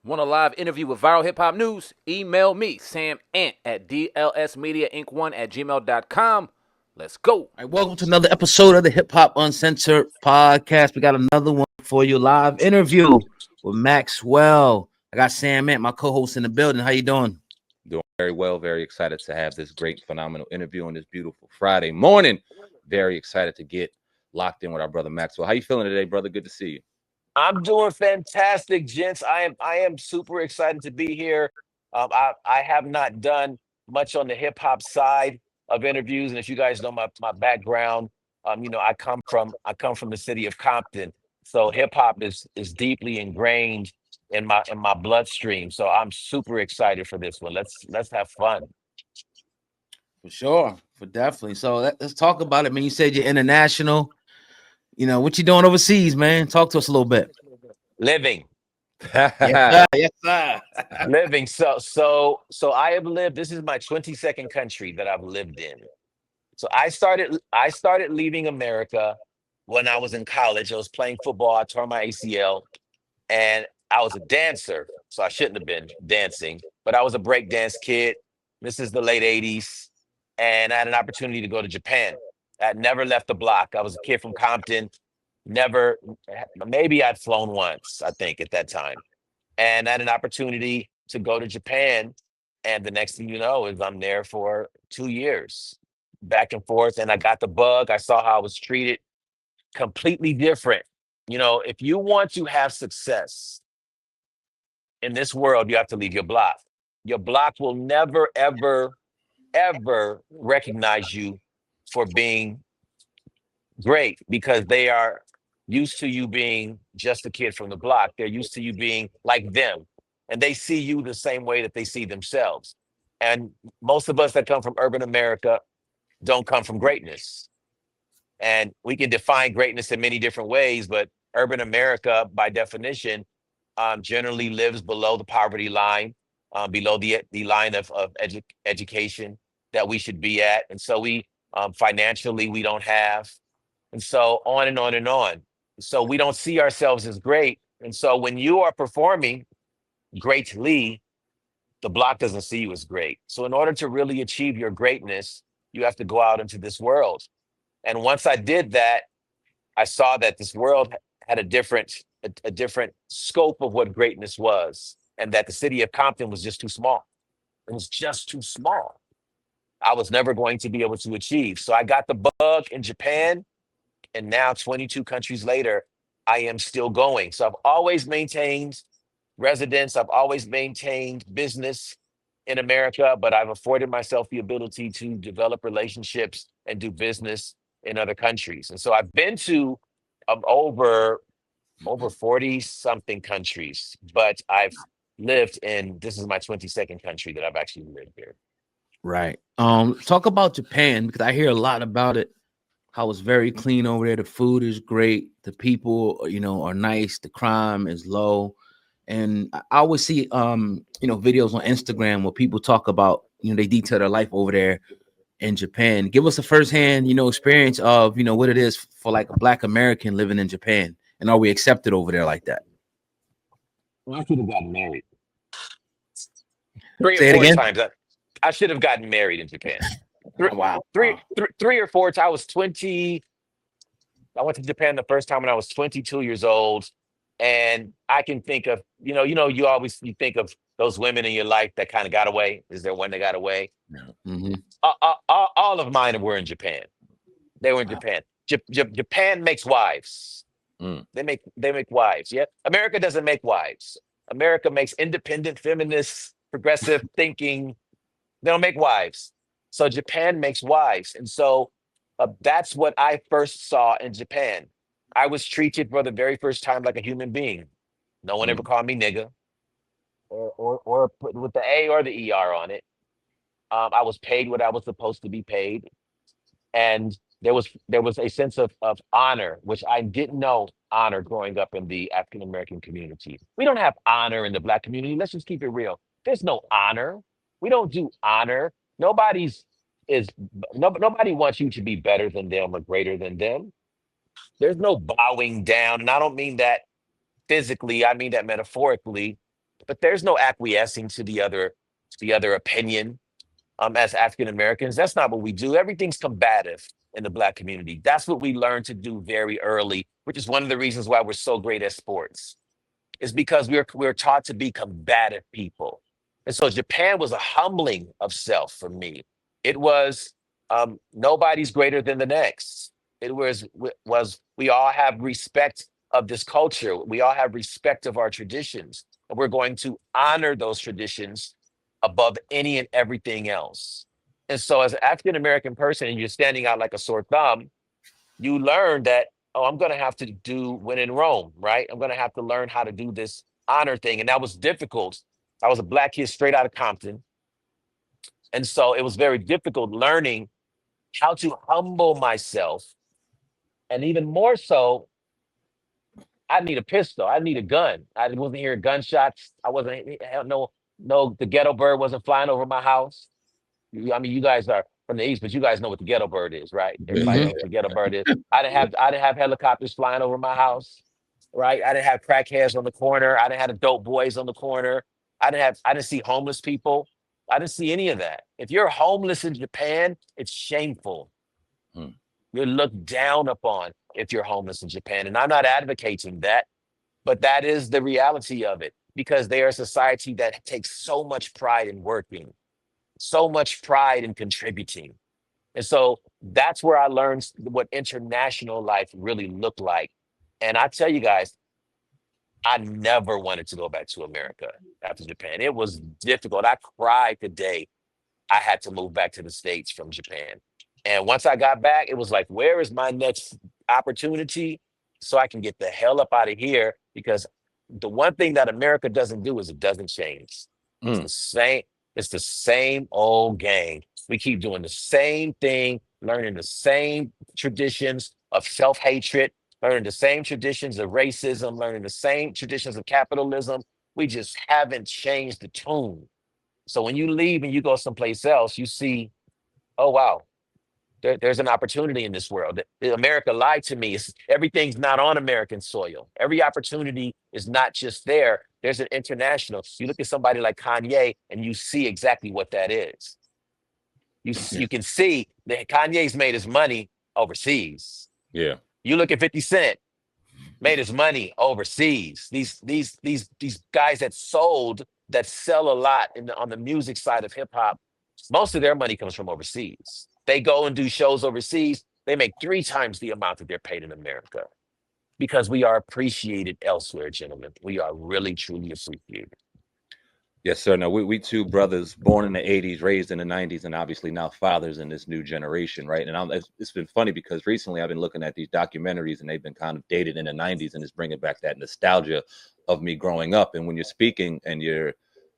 Want a live interview with viral hip hop news? Email me, Sam Ant at dlsmediainc1@gmail.com. Let's go. All right, welcome to another episode of the Hip Hop Uncensored podcast. We got another one for you, live interview with Maxwell. I got Sam Ant, my co-host in the building. How you doing? Doing very well. Very excited to have this great, phenomenal interview on this beautiful Friday morning. Very excited to get locked in with our brother Maxwell. How you feeling today, brother? Good to see you. I'm doing fantastic, gents. I am super excited to be here. I have not done much on the hip hop side of interviews, and if you guys know my background, I come from the city of Compton, so hip hop is deeply ingrained in my bloodstream. So I'm super excited for this one. Let's have fun. For sure, for definitely. So let's talk about it, man. You said you're international. You know what you doing overseas, man? Talk to us a little bit. Living. Yes, sir. Yes, sir. Living. So I have lived. This is my 22nd country that I've lived in. So I started leaving America when I was in college. I was playing football. I tore my ACL, and I was a dancer. So I shouldn't have been dancing, but I was a break dance kid. This is the late 80s, and I had an opportunity to go to Japan. I'd never left the block. I was a kid from Compton. Never, maybe I'd flown once, I think, at that time. And I had an opportunity to go to Japan. And the next thing you know is I'm there for 2 years, back and forth. And I got the bug. I saw how I was treated, completely different. If you want to have success in this world, you have to leave your block. Your block will never, ever, ever recognize you for being great because they are used to you being just a kid from the block. They're used to you being like them, and they see you the same way that they see themselves. And most of us that come from urban America don't come from greatness. And we can define greatness in many different ways, but urban America, by definition, generally lives below the poverty line, below the line of education that we should be at. And so we financially, we don't have, and so on and on and on. So we don't see ourselves as great. And so when you are performing greatly, the block doesn't see you as great. So in order to really achieve your greatness, you have to go out into this world. And once I did that, I saw that this world had a different scope of what greatness was, and that the city of Compton was just too small. It was just too small. I was never going to be able to achieve. So I got the bug in Japan, and now 22 countries later, I am still going. So I've always maintained residence. I've always maintained business in America, but I've afforded myself the ability to develop relationships and do business in other countries. And so I've been to over 40 something countries, but I've lived in, this is my 22nd country that I've actually lived here. Right. Talk about Japan because I hear a lot about it. How it's very clean over there. The food is great. The people, are nice. The crime is low. And I always see videos on Instagram where people talk about, they detail their life over there in Japan. Give us a firsthand, experience of, what it is for like a Black American living in Japan. And are we accepted over there like that? Well, I should have gotten married three or Say it four again. times. I should have gotten married in Japan. Oh, wow. Three or four times. I was 20. I went to Japan the first time when I was 22 years old. And I can think of, you think of those women in your life that kind of got away. Is there one that got away? Mm-hmm. All of mine were in Japan. They were in Japan. Japan makes wives. They make wives. Yeah. America doesn't make wives. America makes independent, feminist, progressive thinking. They don't make wives. So Japan makes wives. And so that's what I first saw in Japan. I was treated for the very first time like a human being. No one ever called me nigga or put with the A or the ER on it. I was paid what I was supposed to be paid. And there was a sense of honor, which I didn't know honor growing up in the African American community. We don't have honor in the Black community. Let's just keep it real. There's no honor. We don't do honor. Nobody's is nobody wants you to be better than them or greater than them. There's no bowing down. And I don't mean that physically, I mean that metaphorically. but there's no acquiescing to the other opinion. As African Americans, that's not what we do. Everything's combative in the Black community. That's what we learned to do very early, which is one of the reasons why we're so great at sports. Is because we're taught to be combative people. And so Japan was a humbling of self for me. It was nobody's greater than the next. It was we all have respect of this culture. We all have respect of our traditions, and we're going to honor those traditions above any and everything else. And so, as an African American person, and you're standing out like a sore thumb, you learn that, oh, I'm going to have to do when in Rome, right? I'm going to have to learn how to do this honor thing. And that was difficult. I was a Black kid straight out of Compton. And so it was very difficult learning how to humble myself. And even more so, I need a pistol. I need a gun. I wasn't hearing gunshots. I wasn't, hell, no, the ghetto bird wasn't flying over my house. I mean, you guys are from the East, but you guys know what the ghetto bird is, right? Everybody knows Mhm. what the ghetto bird is. I didn't have helicopters flying over my house, right? I didn't have crackheads on the corner. I didn't have dope boys on the corner. I didn't see homeless people. I didn't see any of that. If you're homeless in Japan, it's shameful. Hmm. You're looked down upon if you're homeless in Japan. And I'm not advocating that, but that is the reality of it because they are a society that takes so much pride in working, so much pride in contributing. And so that's where I learned what international life really looked like. And I tell you guys, I never wanted to go back to America after Japan. It was difficult. I cried the day I had to move back to the States from Japan. And once I got back, it was like, where is my next opportunity so I can get the hell up out of here? Because the one thing that America doesn't do is it doesn't change. It's Hmm. the same, it's the same old game. We keep doing the same thing, learning the same traditions of self-hatred, learning the same traditions of racism, learning the same traditions of capitalism. We just haven't changed the tune. So when you leave and you go someplace else, you see, oh wow, there's an opportunity in this world. America lied to me. Everything's not on American soil. Every opportunity is not just there. There's an international. You look at somebody like Kanye, and you see exactly what that is. Yeah. You can see that Kanye's made his money overseas. Yeah. You look at 50 Cent, made his money overseas. These guys that sell a lot on the music side of hip hop, most of their money comes from overseas. They go and do shows overseas. They make 3 times the amount that they're paid in America because we are appreciated elsewhere, gentlemen. We are really truly appreciated. Yes, sir. No, we two brothers born in the 80s, raised in the 90s, and obviously now fathers in this new generation, right? And it's been funny because recently I've been looking at these documentaries and they've been kind of dated in the 90s and it's bringing back that nostalgia of me growing up. And when you're speaking and you're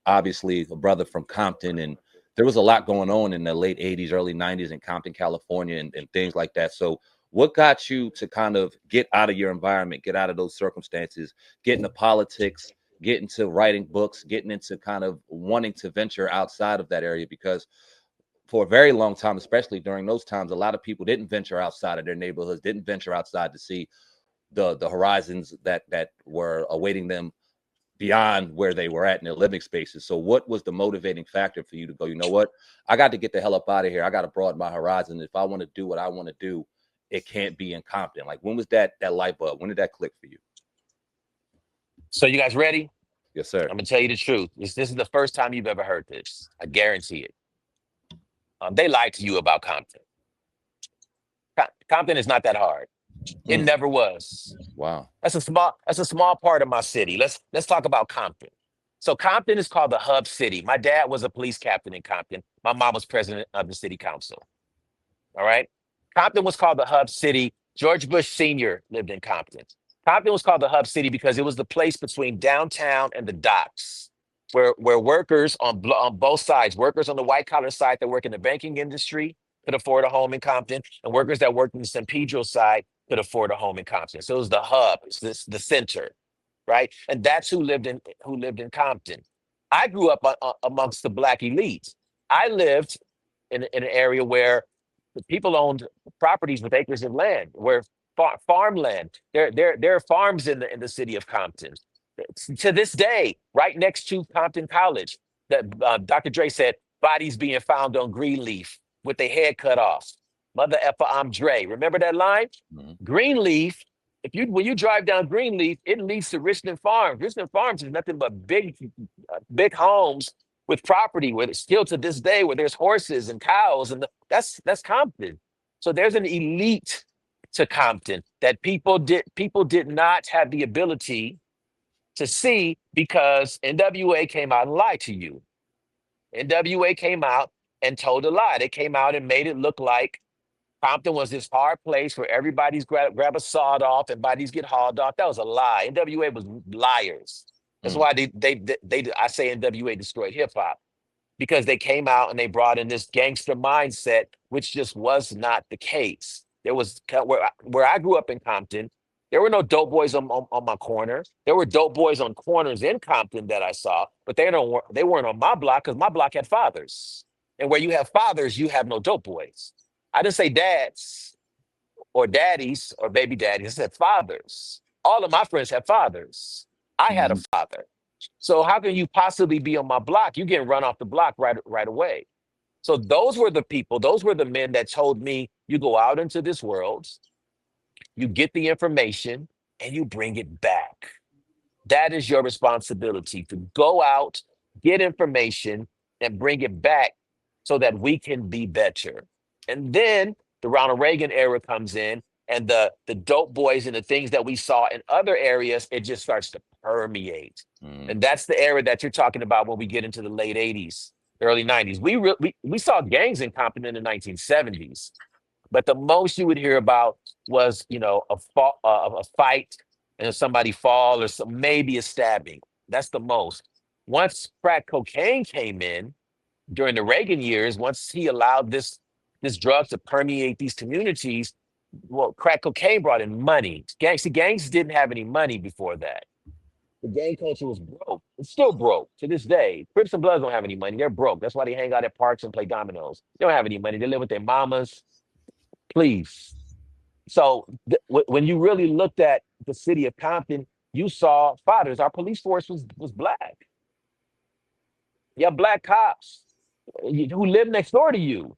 obviously a brother from Compton, and there was a lot going on in the late 80s, early 90s in Compton, California, and things like that. So what got you to kind of get out of your environment, get out of those circumstances, get into politics, get into writing books, getting into kind of wanting to venture outside of that area? Because for a very long time, especially during those times, a lot of people didn't venture outside of their neighborhoods, didn't venture outside to see the horizons that were awaiting them beyond where they were at in their living spaces. So what was the motivating factor for you to go, you know what, I got to get the hell up out of here. I got to broaden my horizon. If I want to do what I want to do, it can't be in Compton. Like, when was that light bulb? When did that click for you? So you guys ready? Yes, sir. I'm gonna tell you the truth. This is the first time you've ever heard this. I guarantee it. They lied to you about Compton. Compton is not that hard. It Mm, never was. wow. That's a small part of my city. Let's talk about Compton. So Compton is called the hub city. My dad was a police captain in Compton. My mom was president of the city council. All right. Compton was called the hub city. George Bush Sr. lived in Compton. Compton was called the hub city because it was the place between downtown and the docks, where workers on both sides, workers on the white collar side that work in the banking industry could afford a home in Compton, and workers that worked in the San Pedro side could afford a home in Compton. So it was the hub, it's the center, right? And that's who lived in Compton. I grew up amongst the Black elite. I lived in an area where the people owned properties with acres of land, where farmland. There are farms in the city of Compton. To this day, right next to Compton College, that Dr. Dre said, bodies being found on Greenleaf with their head cut off. Mother effer, I'm Dre. Remember that line? Mhm. Greenleaf, when you drive down Greenleaf, it leads to Richmond Farms. Richmond Farms is nothing but big homes with property where it's still to this day where there's horses and cows, and that's Compton. So there's an elite to Compton that people did not have the ability to see because NWA came out and lied to you. NWA came out and told a lie. They came out and made it look like Compton was this hard place where everybody's grab a sawed off and bodies get hauled off. That was a lie. NWA was liars. That's why I say NWA destroyed hip hop, because they came out and they brought in this gangster mindset, which just was not the case. There was where I grew up in Compton, there were no dope boys on my corner. There were dope boys on corners in Compton that I saw, but they weren't on my block because my block had fathers. And where you have fathers, you have no dope boys. I didn't say dads or daddies or baby daddies. I said fathers. All of my friends have fathers. I had a Mhm. father. So how can you possibly be on my block? You get run off the block right away. So those were the people, those were the men that told me, you go out into this world, you get the information, and you bring it back. That is your responsibility, to go out, get information, and bring it back so that we can be better. And then the Ronald Reagan era comes in, and the dope boys and the things that we saw in other areas, it just starts to permeate. And that's the era that you're talking about when we get into the late 80s, early 90s. We saw gangs in Compton in the 1970s, but the most you would hear about was, a fight and somebody fall or maybe a stabbing. That's the most. Once crack cocaine came in during the Reagan years, once he allowed this drug to permeate these communities, well, crack cocaine brought in money. Gangs didn't have any money before that. The gang culture was broke. It's still broke to this day. Crips and Bloods don't have any money. They're broke. That's why they hang out at parks and play dominoes. They don't have any money. They live with their mamas. Please. So when you really looked at the city of Compton, you saw fathers. Our police force was black. You have black cops who live next door to you.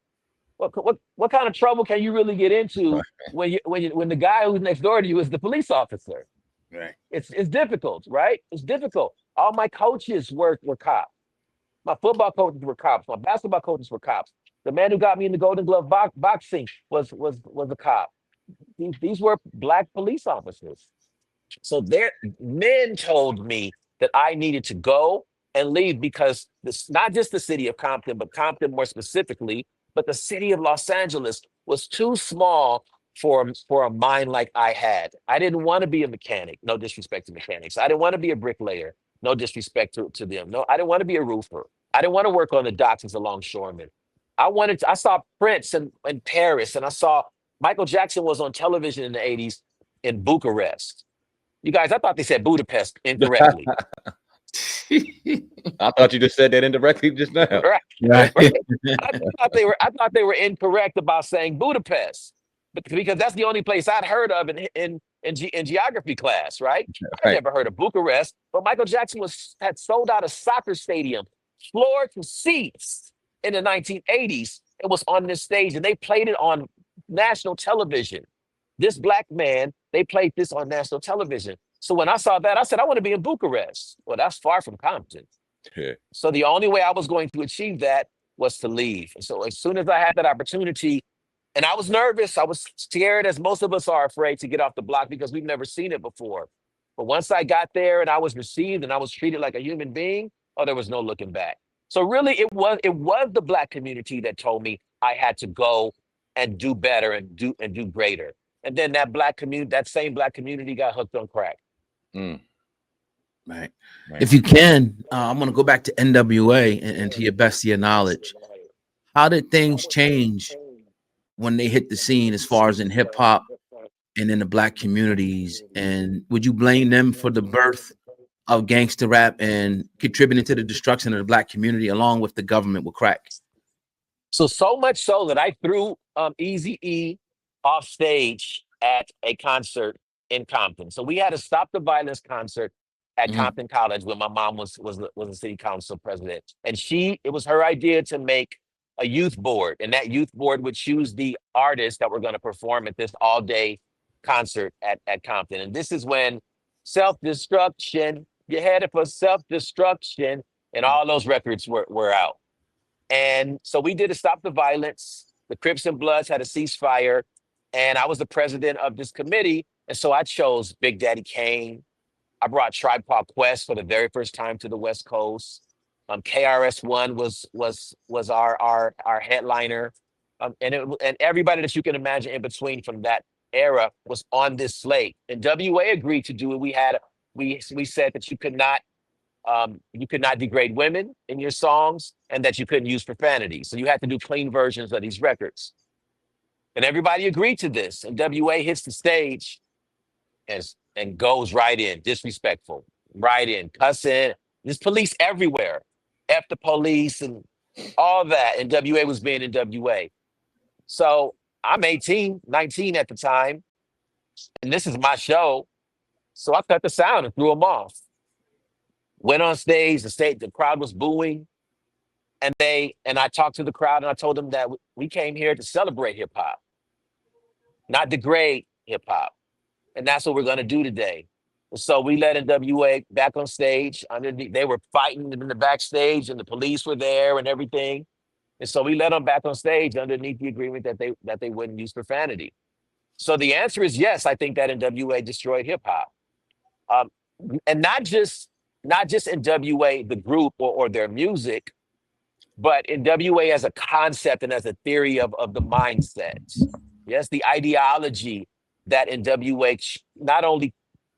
What kind of trouble can you really get into when the guy who's next door to you is the police officer? Right. It's difficult, right? It's difficult. All my coaches were cops. My football coaches were cops. My basketball coaches were cops. The man who got me in the Golden Glove boxing was a cop. These were black police officers. So their men told me that I needed to go and leave because this, not just the city of Compton, but Compton more specifically, but the city of Los Angeles was too small for a mind like I had. I didn't want to be a mechanic, no disrespect to mechanics. I didn't want to be a bricklayer, no disrespect to them. No, I didn't want to be a roofer. I didn't want to work on the docks as a longshoreman. I saw Prince in Paris, and I saw Michael Jackson was on television in the 80s in Bucharest. You guys, I thought they said Budapest incorrectly. I thought you just said that indirectly just now. Right. Right. Right. I thought they were incorrect about saying Budapest, because that's the only place I'd heard of in geography class, right? I Right. never heard of Bucharest, but Michael Jackson had sold out a soccer stadium, floor to seats in the 1980s. It was on this stage, and they played it on national television. This black man, they played this on national television. So when I saw that, I said, I want to be in Bucharest. Well, that's far from Compton. Yeah. So the only way I was going to achieve that was to leave. And so as soon as I had that opportunity, and I was nervous, I was scared, as most of us are afraid to get off the block because we've never seen it before. But once I got there and I was received and I was treated like a human being, oh, there was no looking back. So really, it was the black community that told me I had to go and do better and do greater. And then that same black community got hooked on crack. Mm. Right. Right. If you can, I'm going to go back to NWA and to your best of your knowledge. How did things change when they hit the scene as far as in hip hop and in the black communities? And would you blame them for the birth of gangster rap and contributing to the destruction of the black community along with the government with crack? So much so that I threw Eazy-E off stage at a concert in Compton. So we had a Stop the Violence concert at Compton College when my mom was a city council president. And it was her idea to make a youth board, and that youth board would choose the artists that were going to perform at this all-day concert at Compton. And this is when Self-Destruction, you're headed for self-destruction, and all those records were out. And so we did a Stop the Violence. The Crips and Bloods had a ceasefire, and I was the president of this committee. And so I chose Big Daddy Kane. I brought Tribe Called Quest for the very first time to the West Coast. KRS-One was our headliner, and everybody that you can imagine in between from that era was on this slate. And WA agreed to do it. We said that you could not degrade women in your songs, and that you couldn't use profanity. So you had to do clean versions of these records. And everybody agreed to this. And WA hits the stage and goes right in, disrespectful, right in, cussing. There's police everywhere. F the police and all that. And WA was being NWA. So I'm 19 at the time, and this is my show. So I cut the sound and threw them off. Went on stage, the crowd was booing. And I talked to the crowd, and I told them that we came here to celebrate hip hop, not degrade hip hop. And that's what we're going to do today. So we let NWA back on stage. They were fighting in the backstage, and the police were there and everything. And so we let them back on stage underneath the agreement that they wouldn't use profanity. So the answer is yes. I think that NWA destroyed hip hop, and not just NWA the group or their music, but NWA as a concept and as a theory of the mindsets. Yes, the ideology that NWA not only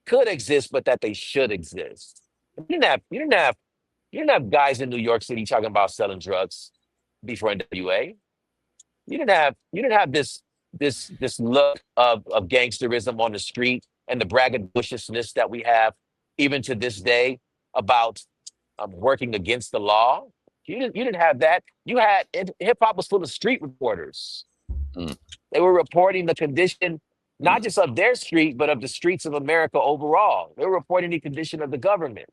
could exist, but that they should exist. You didn't have guys in New York City talking about selling drugs before NWA. You didn't have this look of gangsterism on the street and the braggadociousness that we have even to this day about working against the law. You didn't have that. Hip hop was full of street reporters. They were reporting the condition, not just of their street, but of the streets of America overall. They were reporting the condition of the government.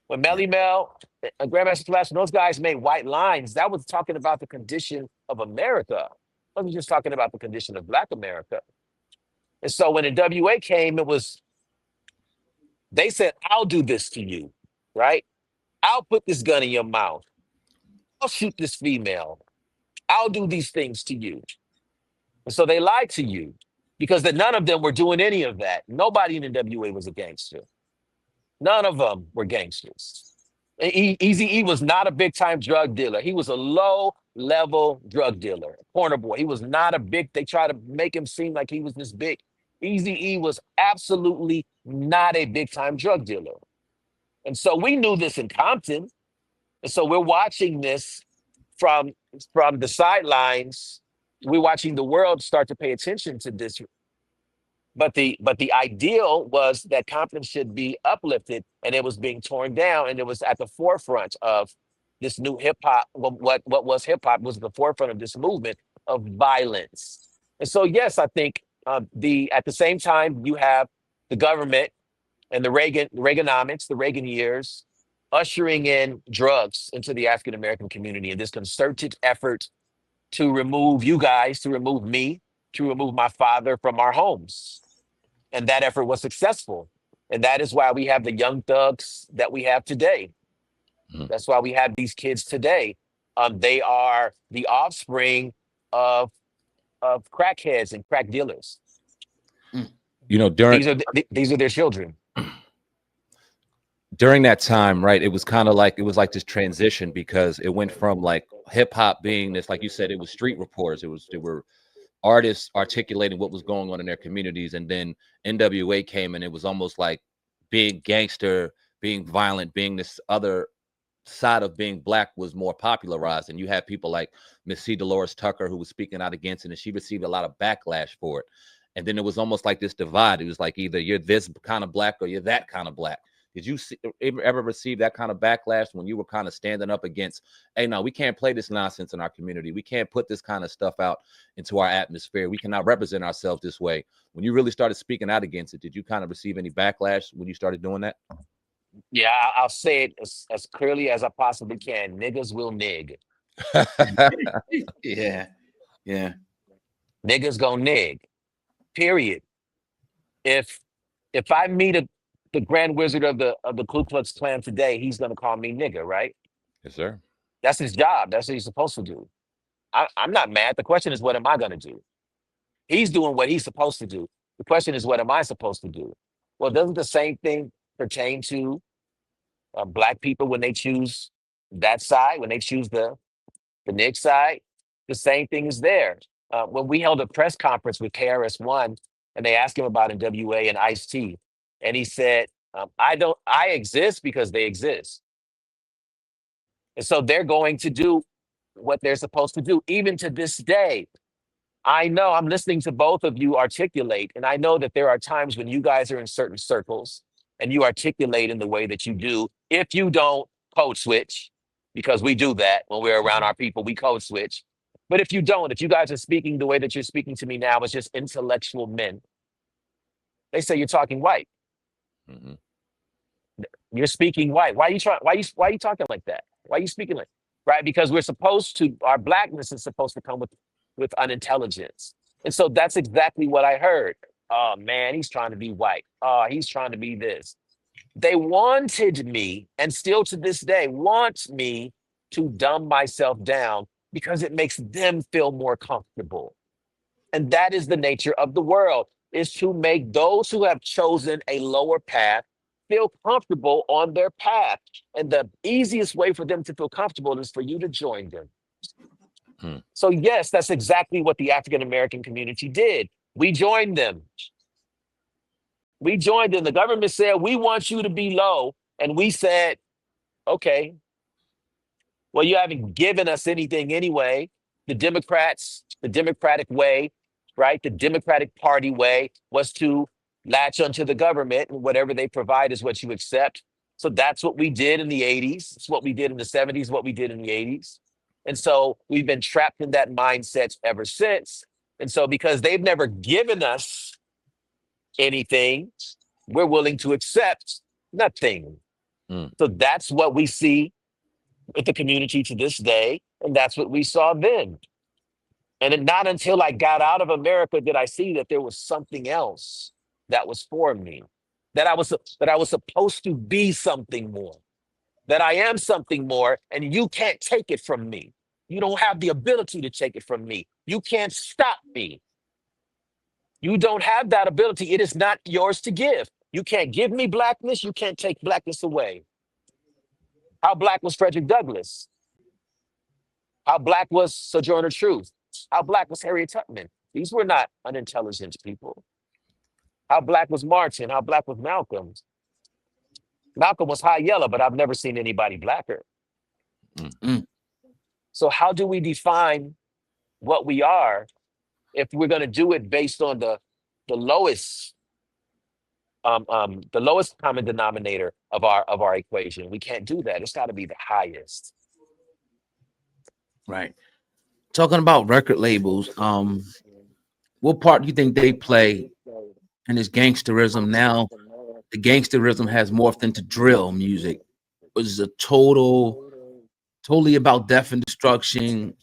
When Melly Mel, Grandmaster Flash, and those guys made White Lines, that was talking about the condition of America. It wasn't just talking about the condition of Black America. And so when NWA came, they said, I'll do this to you, right? I'll put this gun in your mouth. I'll shoot this female. I'll do these things to you. And so they lied to you because none of them were doing any of that. Nobody in NWA was a gangster. None of them were gangsters. Eazy-E was not a big-time drug dealer. He was a low-level drug dealer, corner boy. He was not they tried to make him seem like he was this big. Eazy-E was absolutely not a big-time drug dealer. And so we knew this in Compton. And so we're watching this from the sidelines. We're watching the world start to pay attention to this. But the ideal was that Compton should be uplifted, and it was being torn down, and it was at the forefront of this new hip hop. What was hip hop was at the forefront of this movement of violence. And so, yes, I think at the same time you have the government and the Reaganomics, the Reagan years, ushering in drugs into the African American community, and this concerted effort to remove you guys, to remove me, to remove my father from our homes. And that effort was successful. And that is why we have the young thugs that we have today. That's why we have these kids today. They are the offspring of crackheads and crack dealers. You know, these are their children. During that time, right, it was like this transition, because it went from like hip hop being this, like you said, it was street reporters. There were artists articulating what was going on in their communities, and then NWA came, and it was almost like being gangster, being violent, being this other side of being Black was more popularized. And you had people like Miss C. Dolores Tucker, who was speaking out against it, and she received a lot of backlash for it. And then it was almost like this divide. It was like either you're this kind of Black or you're that kind of Black. Did you ever receive that kind of backlash when you were kind of standing up against, hey, no, we can't play this nonsense in our community. We can't put this kind of stuff out into our atmosphere. We cannot represent ourselves this way. When you really started speaking out against it, did you kind of receive any backlash when you started doing that? Yeah, I'll say it as clearly as I possibly can. Niggas will nig. Yeah, yeah. Niggas gonna nig. Period. If if I meet the Grand Wizard of the Ku Klux Klan today, he's gonna call me nigga, right? Yes, sir. That's his job. That's what he's supposed to do. I'm not mad. The question is, what am I gonna do? He's doing what he's supposed to do. The question is, what am I supposed to do? Well, doesn't the same thing pertain to black people when they choose that side, when they choose the Knicks side? The same thing is there. When we held a press conference with KRS-One and they asked him about NWA and Ice-T, and he said, I exist because they exist. And so they're going to do what they're supposed to do. Even to this day, I know I'm listening to both of you articulate, and I know that there are times when you guys are in certain circles and you articulate in the way that you do. If you don't code switch, because we do that when we're around Mhm. our people, we code switch. But if you don't, if you guys are speaking the way that you're speaking to me now as just intellectual men, they say you're talking white. Mhm. You're speaking white. Why are you trying? Why are you talking like that? Why are you speaking like right? Because we're supposed to. Our blackness is supposed to come with unintelligence, and so that's exactly what I heard. Oh man, he's trying to be white. Oh, he's trying to be this. They wanted me, and still to this day want me to dumb myself down because it makes them feel more comfortable. And that is the nature of the world, is to make those who have chosen a lower path feel comfortable on their path. And the easiest way for them to feel comfortable is for you to join them. Hmm. So, yes, that's exactly what the African American community did. We joined them. We joined them. The government said, we want you to be low. And we said, okay, well, you haven't given us anything anyway. The Democrats, the Democratic way, right? The Democratic Party way was to latch onto the government, and whatever they provide is what you accept. So that's what we did in the 80s. It's what we did in the 70s, what we did in the 80s. And so we've been trapped in that mindset ever since. And so because they've never given us anything, we're willing to accept nothing. Hmm. So that's what we see with the community to this day. And that's what we saw then. And not until I got out of America did I see that there was something else that was for me, that I was supposed to be something more, that I am something more, and you can't take it from me. You don't have the ability to take it from me. You can't stop me. You don't have that ability. It is not yours to give. You can't give me blackness. You can't take blackness away. How black was Frederick Douglass? How black was Sojourner Truth? How black was Harriet Tubman? These were not unintelligent people. How black was Martin? How black was Malcolm? Malcolm was high yellow, but I've never seen anybody blacker. Hmm. Mm. So how do we define what we are if we're going to do it based on the lowest the lowest common denominator of our equation? We can't do that. It's got to be the highest. Right. Talking about record labels, what part do you think they play in this gangsterism now? The gangsterism has morphed into drill music, which is a totally about death and destruction,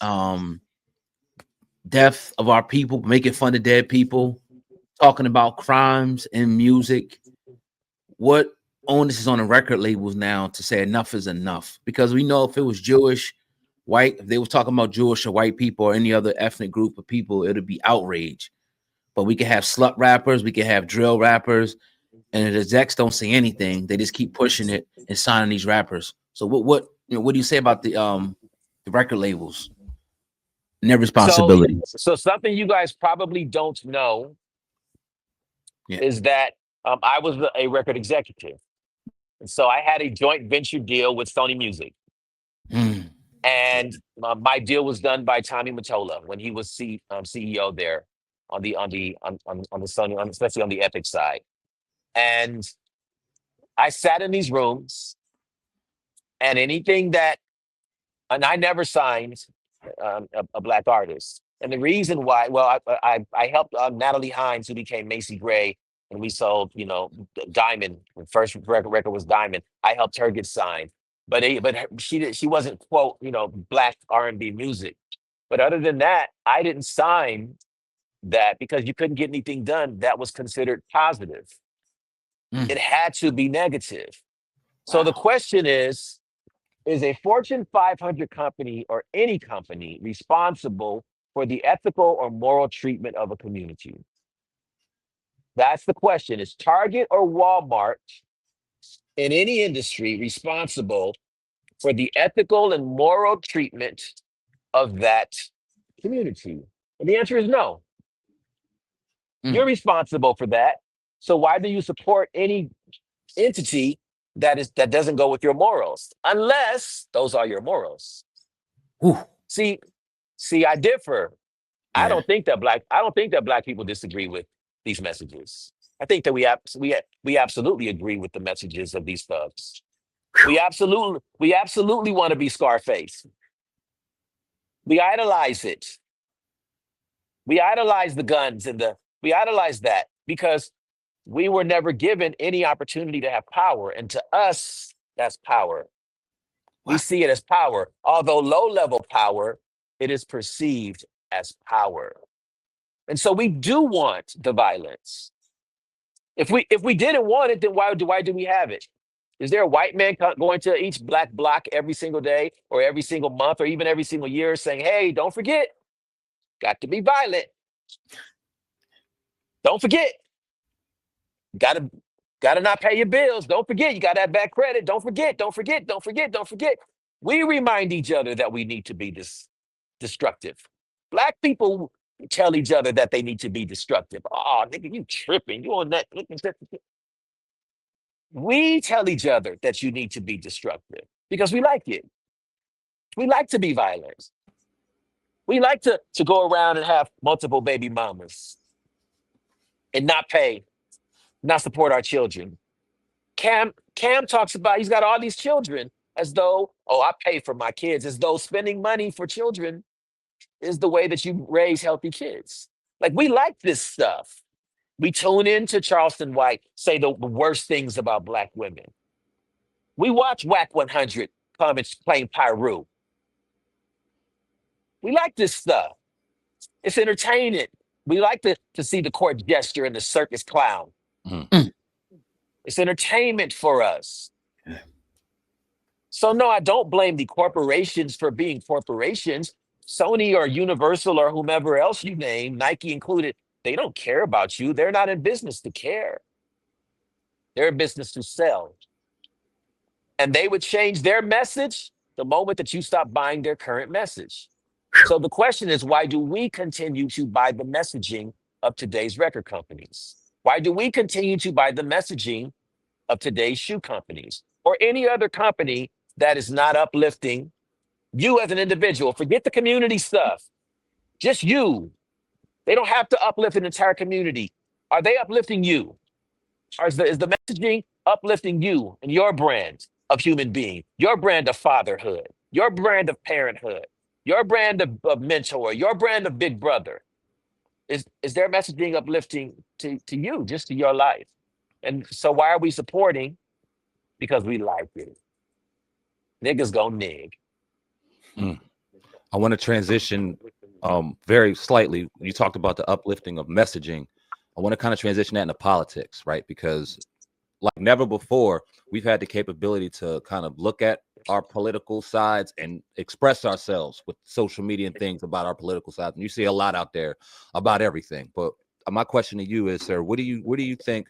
death of our people, making fun of dead people, talking about crimes in music. What onus is on the record labels now to say enough is enough? Because we know if it was Jewish, white, if they was talking about Jewish or white people or any other ethnic group of people, it'd be outrage. But we could have slut rappers, we could have drill rappers, and the execs don't say anything. They just keep pushing it and signing these rappers. So what do you say about the record labels and their So responsibilities? so something you guys probably don't know Yeah. is that I was a record executive. And so I had a joint venture deal with Sony Music. Mm. And my deal was done by Tommy Mottola when he was CEO there on the Sony, especially on the Epic side. And I sat in these rooms, and and I never signed a black artist. And the reason why, well, I helped Natalie Hines, who became Macy Gray, and we sold, Diamond. The first record was Diamond. I helped her get signed, she wasn't quote black R&B music. But other than that, I didn't sign that because you couldn't get anything done that was considered positive. Mm. It had to be negative. So the Wow. question is a Fortune 500 company or any company responsible for the ethical or moral treatment of a community? That's the question. Is Target or Walmart in any industry responsible for the ethical and moral treatment of that community? And the answer is no. You're Mm. responsible for that. So why do you support any entity that doesn't go with your morals? Unless those are your morals. Whew. See, I differ. Yeah. I don't think that black people disagree with these messages. I think that we absolutely agree with the messages of these thugs. We absolutely want to be Scarface. We idolize it. We idolize the guns we idolize that because we were never given any opportunity to have power. And to us, that's power. We Wow. see it as power. Although low level power, it is perceived as power. And so we do want the violence. If we didn't want it, then why do we have it? Is there a white man going to each black block every single day or every single month or even every single year saying, hey, don't forget, got to be violent. Don't forget, gotta not pay your bills. Don't forget, you gotta have bad credit. Don't forget, don't forget, don't forget, don't forget. We remind each other that we need to be destructive. Black people tell each other that they need to be destructive. Oh, nigga, you tripping. You on that. We tell each other that you need to be destructive because we like it. We like to be violent. We like to go around and have multiple baby mamas and not pay, not support our children. Cam talks about he's got all these children as though, oh, I pay for my kids, as though spending money for children is the way that you raise healthy kids. Like we like this stuff. We tune in to Charleston White say the worst things about black women. We watch Whack 100 come and playing Pyru. We like this stuff. It's entertaining. We like to see the court gesture and the circus clown. Mm. Mm. It's entertainment for us. Yeah. So no, I don't blame the corporations for being corporations. Sony or Universal or whomever else you name, Nike included, they don't care about you. They're not in business to care. They're in business to sell. And they would change their message the moment that you stop buying their current message. So the question is, why do we continue to buy the messaging of today's record companies? Why do we continue to buy the messaging of today's shoe companies or any other company that is not uplifting you as an individual? Forget the community stuff. Just you. They don't have to uplift an entire community. Are they uplifting you? Or is the messaging uplifting you and your brand of human being, your brand of fatherhood, your brand of parenthood, your brand of mentor, your brand of big brother? Is their messaging uplifting to you, just to your life? And so why are we supporting? Because we like it. Niggas go nig. Mm. I want to transition very slightly. You talked about the uplifting of messaging. I want to kind of transition that into politics, right? Because like never before, we've had the capability to kind of look at our political sides and express ourselves with social media and things about our political sides. And you see a lot out there about everything. But my question to you is, sir, where do you think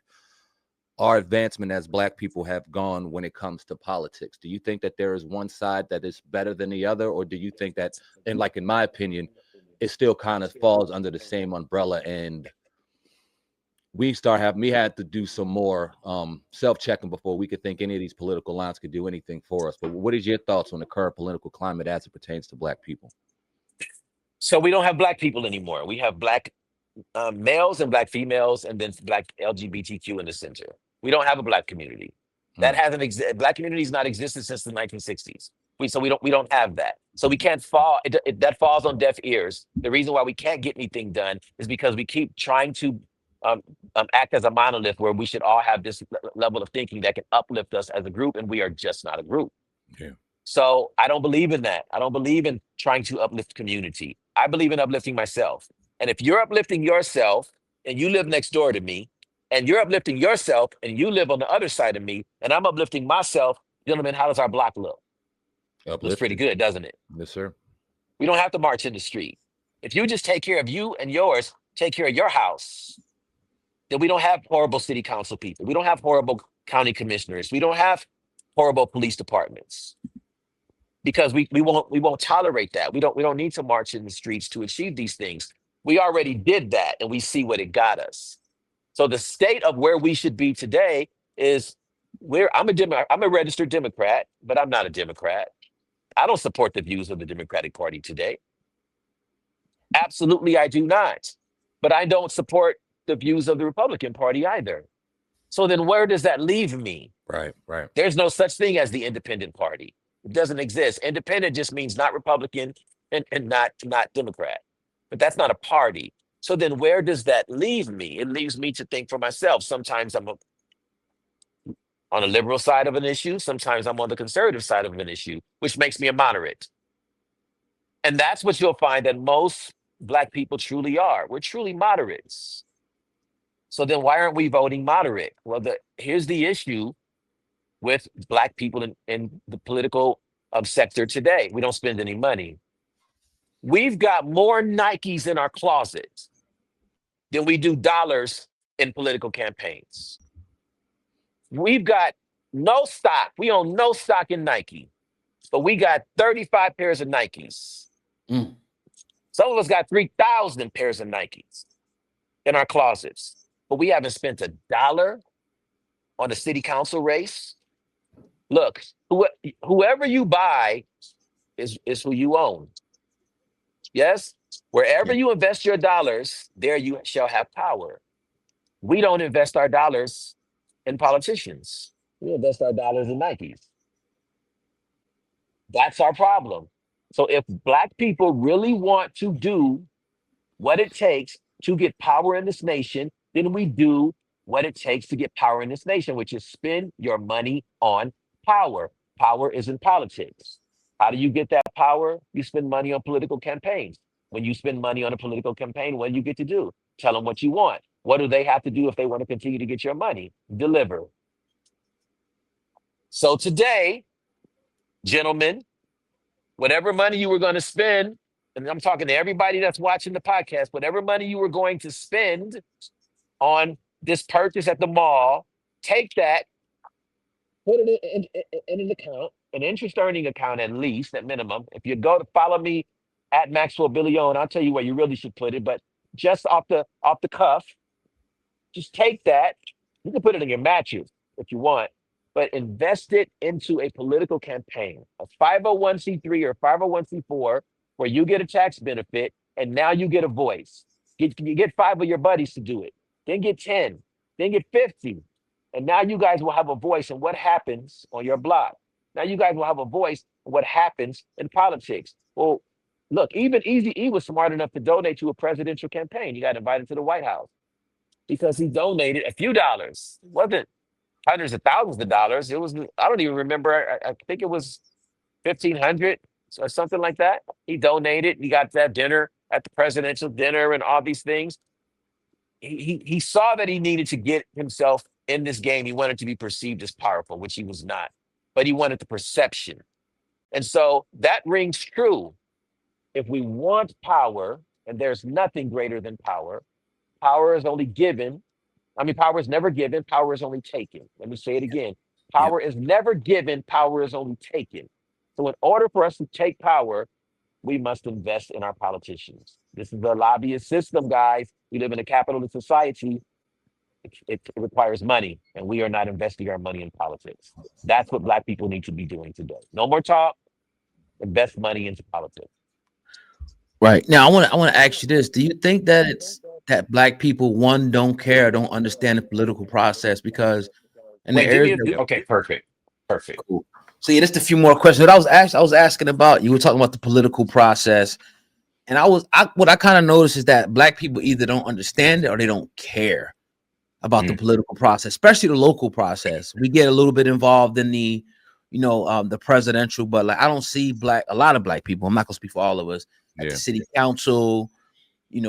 our advancement as black people have gone when it comes to politics? Do you think that there is one side that is better than the other, or do you think that, and like in my opinion, it still kind of falls under the same umbrella, and we had to do some more self-checking before we could think any of these political lines could do anything for us? But what is your thoughts on the current political climate as it pertains to black people? So we don't have black people anymore. We have black males and black females, and then black LGBTQ in the center. We don't have a black community. That hasn't black community's not existed since the 1960s. We don't have that. So we can't that falls on deaf ears. The reason why we can't get anything done is because we keep trying to act as a monolith where we should all have this level of thinking that can uplift us as a group, and we are just not a group. Yeah. So I don't believe in that. I don't believe in trying to uplift community. I believe in uplifting myself. And if you're uplifting yourself and you live next door to me, and you're uplifting yourself and you live on the other side of me, and I'm uplifting myself, gentlemen, how does our block look? Looks pretty good, doesn't it? Yes, sir. We don't have to march in the street. If you just take care of you and yours, take care of your house, then we don't have horrible city council people. We don't have horrible county commissioners. We don't have horrible police departments. Because we won't tolerate that. We don't need to march in the streets to achieve these things. We already did that, and we see what it got us. So the state of where we should be today is I'm a registered Democrat, but I'm not a Democrat. I don't support the views of the Democratic Party today. Absolutely, I do not. But I don't support the views of the Republican Party either. So then where does that leave me? Right. There's no such thing as the independent party. It doesn't exist. Independent just means not Republican and not Democrat. But that's not a party. So then where does that leave me? It leaves me to think for myself. Sometimes I'm on the liberal side of an issue. Sometimes I'm on the conservative side of an issue, which makes me a moderate. And that's what you'll find that most Black people truly are. We're truly moderates. So then why aren't we voting moderate? Well, here's the issue with Black people in the political sector today. We don't spend any money. We've got more Nikes in our closets than we do dollars in political campaigns. We've got no stock. We own no stock in Nike, but we got 35 pairs of Nikes. Some of us got 3,000 pairs of Nikes in our closets, but we haven't spent $1 on a city council race. Look, whoever you buy is who you own. Yes? Wherever you invest your dollars, there you shall have power. We don't invest our dollars in politicians. We invest our dollars in Nikes. That's our problem. So if Black people really want to do what it takes to get power in this nation, then we do what it takes to get power in this nation, which is spend your money on power. Power is in politics. How do you get that power? You spend money on political campaigns. When you spend money on a political campaign, what do you get to do? Tell them what you want. What do they have to do if they want to continue to get your money? Deliver. So today, gentlemen, whatever money you were going to spend, and I'm talking to everybody that's watching the podcast, whatever money you were going to spend on this purchase at the mall, take that, put it in an account, an interest earning account at least, at minimum. If you go to follow me at Maxwell Bellieon, I'll tell you where you really should put it, but just off the cuff, just take that. You can put it in your mattress if you want, but invest it into a political campaign, a 501c3 or 501c4, where you get a tax benefit and now you get a voice. You get 5 of your buddies to do it, then get 10, then get 50. And now you guys will have a voice in what happens on your block. Now you guys will have a voice in what happens in politics. Well, look, even Eazy-E was smart enough to donate to a presidential campaign. He got invited to the White House because he donated a few dollars. It wasn't hundreds of thousands of dollars. It was, I don't even remember. I think it was 1,500 or something like that. He donated. He got that dinner at the presidential dinner and all these things. He saw that he needed to get himself in this game. He wanted to be perceived as powerful, which he was not, but he wanted the perception. And so that rings true. If we want power, and there's nothing greater than power, power is only given. I mean, power is never given, power is only taken. Let me say it again. Power is never given, power is only taken. So in order for us to take power, we must invest in our politicians. This is the lobbyist system, guys. We live in a capitalist society. It requires money, and we are not investing our money in politics. That's what Black people need to be doing today. No more talk, invest money into politics. Right. Now, I want to ask you this. Do you think that it's that Black people, one, don't care, don't understand the political process? Because in the areas okay, perfect. Cool. So yeah, just a few more questions. I was asking about, you were talking about the political process, and what I kind of noticed is that Black people either don't understand it or they don't care. about the political process, especially the local process. We get a little bit involved in the, the presidential, but like I don't see a lot of black people. I'm not gonna speak for all of us at the city council,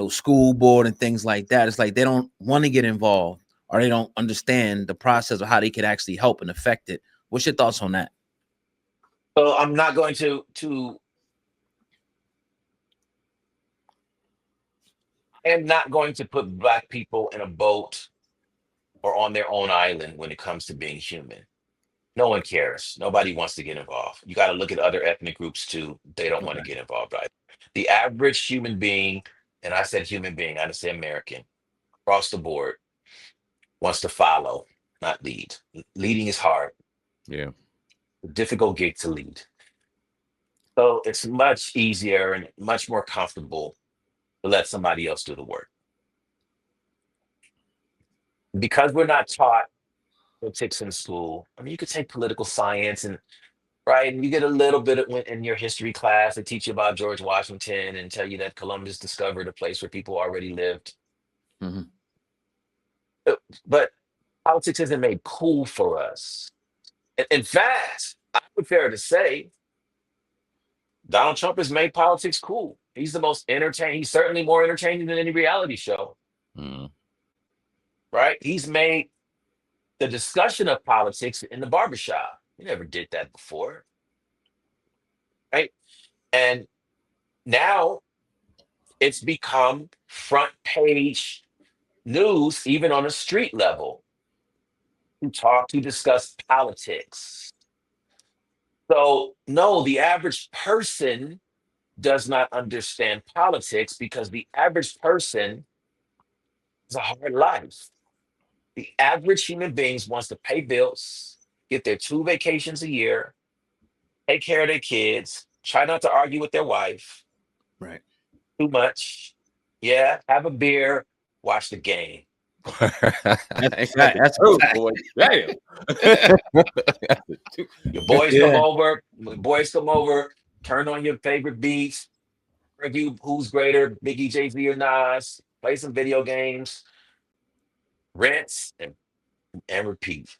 school board and things like that. It's like they don't want to get involved or they don't understand the process of how they can actually help and affect it. What's your thoughts on that? So I'm not going to I am not going to put black people in a boat or on their own island when it comes to being human. No one cares. Nobody wants to get involved. You got to look at other ethnic groups too. They don't want to get involved either. The average human being, and I said human being, I didn't say American, across the board, wants to follow, not lead. Leading is hard. Yeah. A difficult gig to lead. So it's much easier and much more comfortable to let somebody else do the work. Because we're not taught politics in school. I mean, you could take political science and right, and you get a little bit in your history class. They teach you about George Washington and tell you that Columbus discovered a place where people already lived. Mhm. But politics isn't made cool for us. In fact, I would fair to say Donald Trump has made politics cool. He's the most entertaining. He's certainly more entertaining than any reality show. Right? He's made the discussion of politics in the barbershop. He never did that before. Right? And now it's become front page news, even on a street level, to discuss politics. So, no, the average person does not understand politics because the average person has a hard life. The average human beings wants to pay bills, get their 2 vacations a year, take care of their kids, try not to argue with their wife Right. too much. Yeah, have a beer, watch the game. That's true, boy. Damn. Your boys come over, turn on your favorite beats, review who's greater, Biggie, Jay-Z, or Nas, play some video games, rinse and repeat.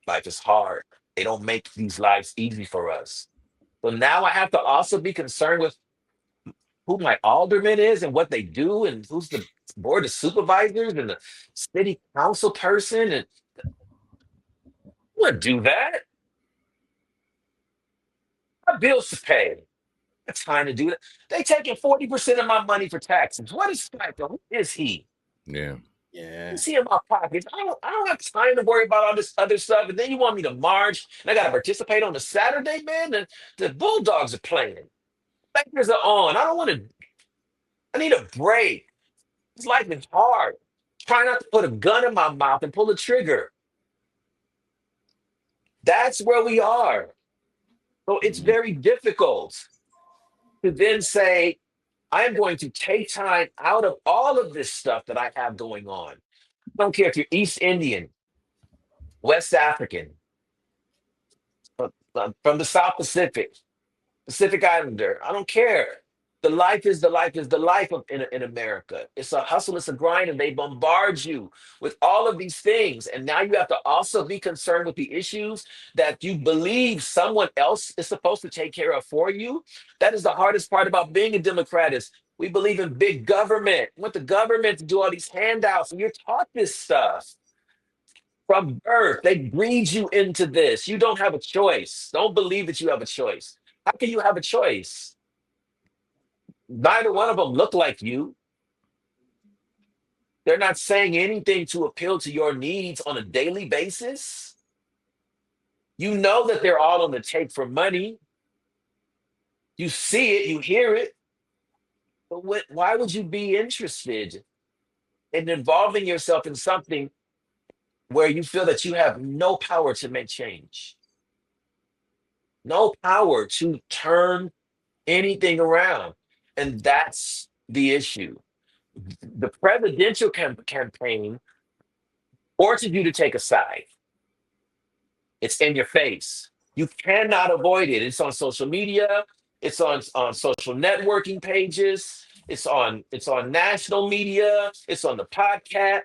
Life is hard. They don't make these lives easy for us. So now I have to also be concerned with who my alderman is and what they do and who's the board of supervisors and the city council person. And I wouldn't do that. I have bills to pay. It's time to do that. They taking 40% of my money for taxes. What is Sniper? Who is he? Yeah. Who's he in my pockets? I don't have time to worry about all this other stuff. And then you want me to march and I got to participate on a Saturday, man? The Bulldogs are playing. Lakers are on. I need a break. This life is hard. Try not to put a gun in my mouth and pull the trigger. That's where we are. So it's very difficult to then say, I'm going to take time out of all of this stuff that I have going on. I don't care if you're East Indian, West African, from the South Pacific Islander. I don't care. The life is the life is the life in America. It's a hustle, it's a grind, and they bombard you with all of these things. And now you have to also be concerned with the issues that you believe someone else is supposed to take care of for you. That is the hardest part about being a Democrat is we believe in big government. We want the government to do all these handouts, and you're taught this stuff from birth. They breed you into this. You don't have a choice. Don't believe that you have a choice. How can you have a choice? Neither one of them look like you. They're not saying anything to appeal to your needs on a daily basis. You know that they're all on the take for money. You see it, you hear it. But why would you be interested in involving yourself in something where you feel that you have no power to make change? No power to turn anything around. And that's the issue. The presidential campaign forces you to take a side. It's in your face. You cannot avoid it. It's on social media. It's on social networking pages. It's on national media. It's on the podcast.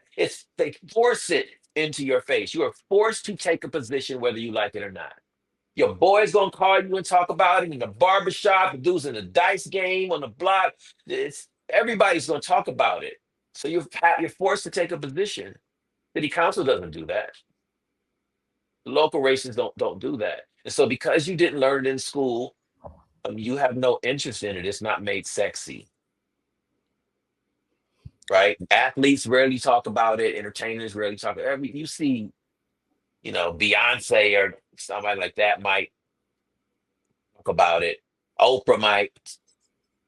They force it into your face. You are forced to take a position whether you like it or not. Your boy's gonna call you and talk about it in the barbershop, the dudes in the dice game on the block. It's everybody's gonna talk about it. So you're forced to take a position. City council doesn't do that. The local races don't do that. And so because you didn't learn it in school, you have no interest in it. It's not made sexy, right? Athletes rarely talk about it. Entertainers rarely talk. You see, Beyonce or somebody like that might talk about it. Oprah might,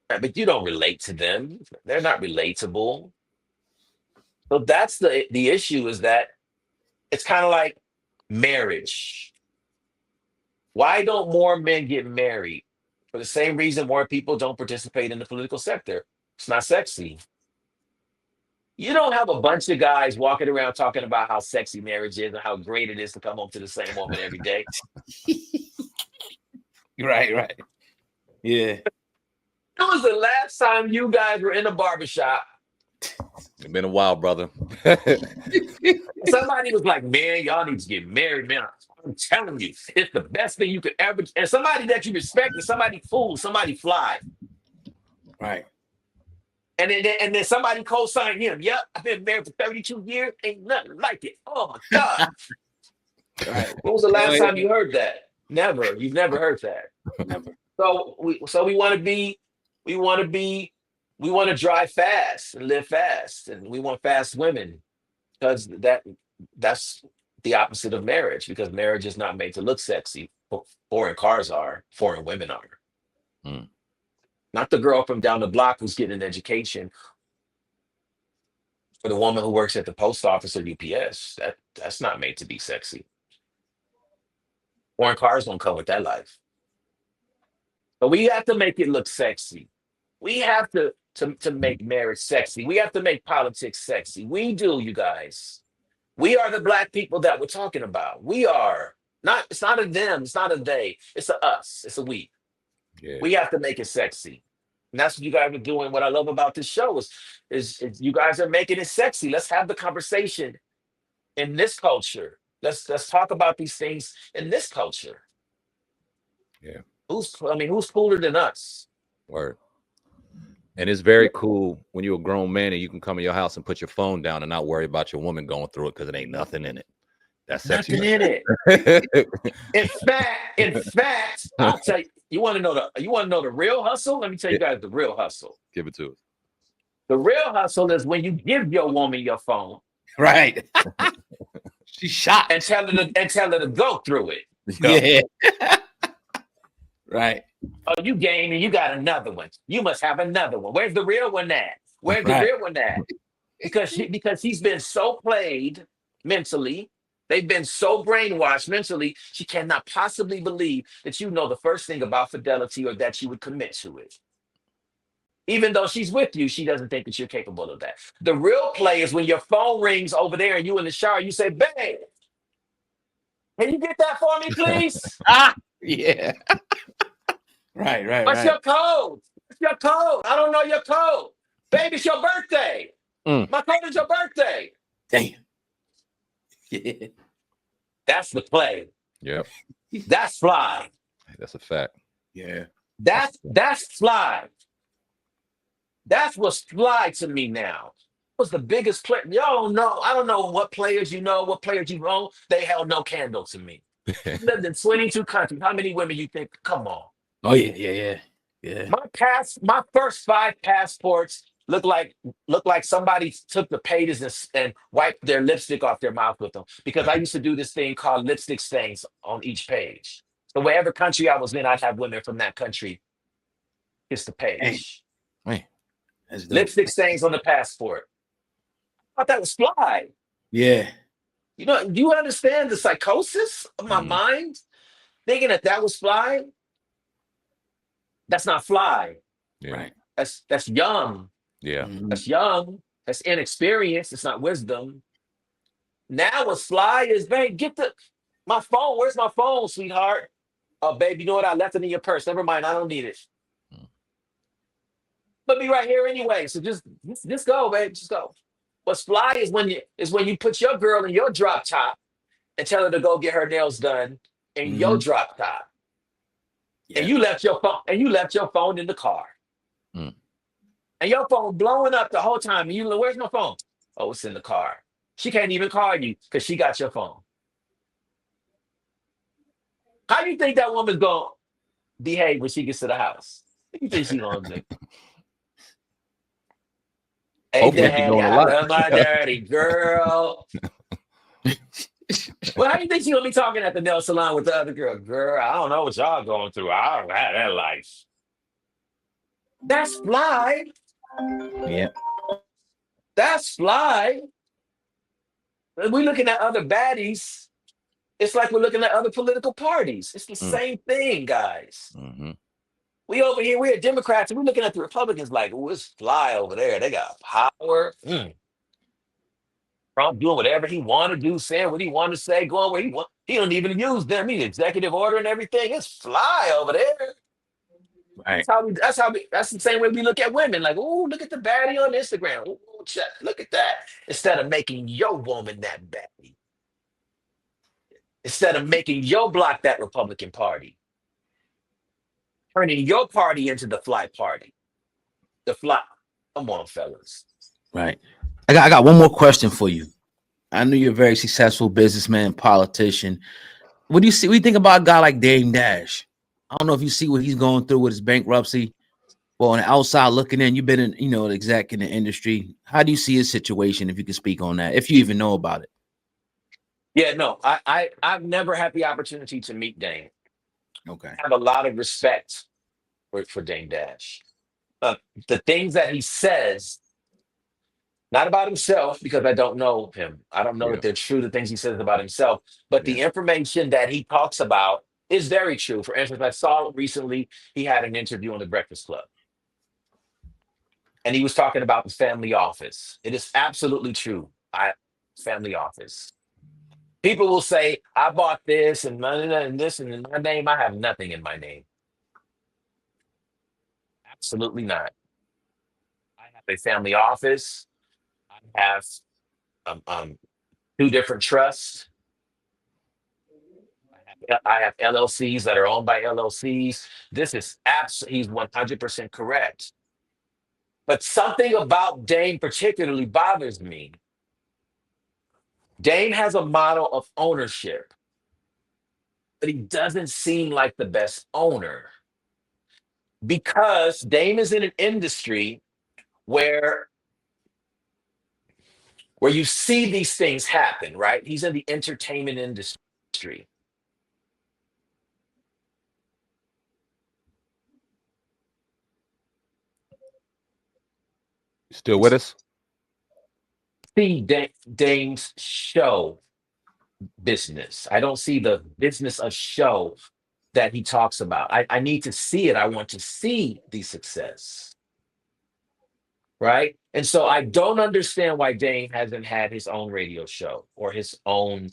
but you don't relate to them. They're not relatable. So that's the issue is that it's kind of like marriage. Why don't more men get married? For the same reason more people don't participate in the political sector. It's not sexy. You don't have a bunch of guys walking around talking about how sexy marriage is and how great it is to come home to the same woman every day. Right. Yeah. When was the last time you guys were in a barbershop? It's been a while, brother. Somebody was like, man, y'all need to get married, man. I'm telling you, it's the best thing you could ever. And somebody that you respect and somebody cool, somebody fly. Right. And then somebody co-signed him. Yep, I've been married for 32 years. Ain't nothing like it. Oh my God. Right. When was the last time you heard that? Never. You've never heard that. Never. So we want to drive fast and live fast, and we want fast women because that's the opposite of marriage, because marriage is not made to look sexy. Foreign cars are, foreign women are. Mm. Not the girl from down the block who's getting an education, or the woman who works at the post office or UPS. That's not made to be sexy. Foreign cars don't come with that life. But we have to make it look sexy. We have to make marriage sexy. We have to make politics sexy. We do, you guys. We are the black people that we're talking about. We are. It's not a them, it's not a they, it's a us, it's a we. Yeah. We have to make it sexy. And that's what you guys are doing. What I love about this show is you guys are making it sexy. Let's have the conversation in this culture. Let's talk about these things in this culture. Yeah. Who's cooler than us? Word. And it's very cool when you're a grown man and you can come in your house and put your phone down and not worry about your woman going through it because it ain't nothing in it. That's sexy. Nothing in it. In fact, I'll tell you. You want to know the real hustle? Let me tell you guys the real hustle. Give it to us. The real hustle is when you give your woman your phone, right? She's shot, and tell her to go through it. Yeah. Right. Oh, you game and you got another one. You must have another one. Where's the real one at? Where's the real one at? Because he's been so played mentally. They've been so brainwashed mentally. She cannot possibly believe that you know the first thing about fidelity or that you would commit to it. Even though she's with you, she doesn't think that you're capable of that. The real play is when your phone rings over there and you in the shower, you say, babe, can you get that for me, please? Yeah. Right. What's your code? What's your code? I don't know your code. Baby, it's your birthday. My code is your birthday. Damn. Yeah. That's the play. Yep. That's fly. That's a fact. Yeah. That's fly. That's what's fly to me now. What's the biggest play? Y'all don't know. I don't know what players you know, what players you know. They held no candle to me. Lived in 22 countries. How many women you think? Come on. Oh yeah. My first 5 passports look like somebody took the pages and wiped their lipstick off their mouth with them, because I used to do this thing called lipstick stains on each page. So wherever country I was in, I'd have women from that country kiss the page. Hey. Lipstick stains on the passport. I thought that was fly. Yeah. You know, do you understand the psychosis of my mind? Thinking that was fly? That's not fly. Yeah. Right. That's young. Yeah. That's young. That's inexperience. It's not wisdom. Now what's fly is, babe, get my phone. Where's my phone, sweetheart? Oh, babe, you know what? I left it in your purse. Never mind. I don't need it. But be right here anyway. So just go, babe. Just go. What's fly is when you put your girl in your drop top and tell her to go get her nails done in your Hmm. drop top. And Yeah. you left your phone in the car. Mm. And your phone blowing up the whole time. And you like, where's my phone? Oh, it's in the car. She can't even call you because she got your phone. How do you think that woman's gonna behave when she gets to the house? What do you think she's gonna do? Hey, Yeah. Hopefully she daddy, doing a I lot. love my dirty girl. Well, how do you think she's gonna be talking at the nail salon with the other girl? Girl, I don't know what y'all going through. I don't have that life. That's fly. Yeah. That's fly. We're looking at other baddies. It's like we're looking at other political parties. It's the Mm. same thing, guys. Hmm. We over here, we're Democrats, and we're looking at the Republicans like, oh, it's fly over there. They got power. Trump doing whatever he want to do, saying what he want to say, going where he want. He don't even use them. He executive order and everything. It's fly over there. Right. That's the same way we look at women. Like, oh, look at the baddie on Instagram. Ooh, check, look at that. Instead of making your woman that baddie. Instead of making your block that Republican Party. Turning your party into the fly party. The fly. Come on, fellas. Right. I got one more question for you. I know you're a very successful businessman, politician. What do you see? What do you think about a guy like Dame Dash? I don't know if you see what he's going through with his bankruptcy. Well, on the outside looking in, you've been in, the exec in the industry. How do you see his situation? If you could speak on that, if you even know about it. Yeah, no, I've never had the opportunity to meet Dame. Okay. I have a lot of respect for Dame Dash. Uh, the things that he says, not about himself, because I don't know him. I don't know Yeah. that they're true, the things he says about himself, but Yeah. the information that he talks about is very true. For instance, I saw recently he had an interview on the Breakfast Club, and he was talking about the family office. It is absolutely true. Family office. People will say, I bought this and this, and in my name, I have nothing in my name. Absolutely not. I have a family office. I have two different trusts. I have LLCs that are owned by LLCs. This is absolutely, he's 100% correct. But something about Dame particularly bothers me. Dame has a model of ownership, but he doesn't seem like the best owner because Dame is in an industry where you see these things happen, right? He's in the entertainment industry. Still with us? See Dame's show business. I don't see the business of show that he talks about. I need to see it. I want to see the success. Right. And so I don't understand why Dame hasn't had his own radio show or his own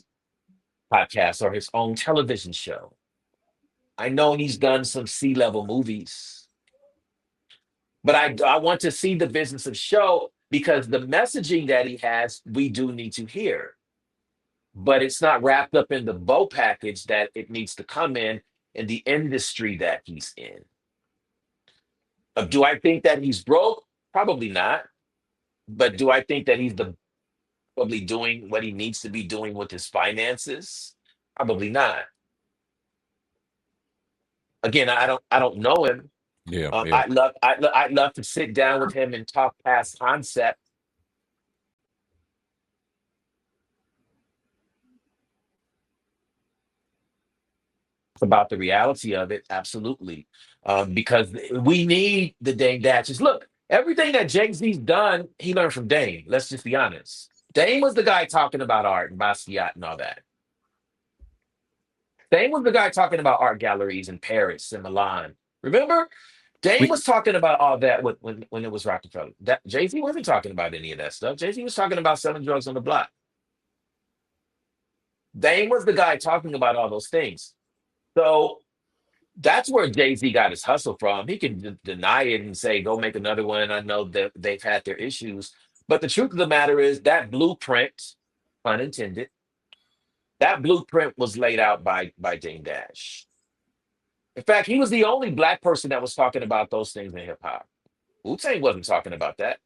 podcast or his own television show. I know he's done some C-level movies, but I want to see the business of show because the messaging that he has, we do need to hear. But it's not wrapped up in the bow package that it needs to come in the industry that he's in. Do I think that he's broke? Probably not. But do I think that he's probably doing what he needs to be doing with his finances? Probably not. Again, I don't know him. Yeah, yeah. I'd love to sit down with him and talk past concept about the reality of it. Absolutely, because we need the Dame Dashes. Look, everything that Jay-Z's done, he learned from Dame. Let's just be honest. Dame was the guy talking about art and Basquiat and all that. Dame was the guy talking about art galleries in Paris and Milan. Remember? Dame We was talking about all that when it was Rockefeller. That Jay-Z wasn't talking about any of that stuff. Jay-Z was talking about selling drugs on the block. Dame was the guy talking about all those things. So That's where Jay-Z got his hustle from. He can deny it and say, go make another one. And I know that they've had their issues. But the truth of the matter is that blueprint, pun intended, that blueprint was laid out by Dame Dash. In fact, he was the only black person that was talking about those things in hip hop. Wu-Tang wasn't talking about that.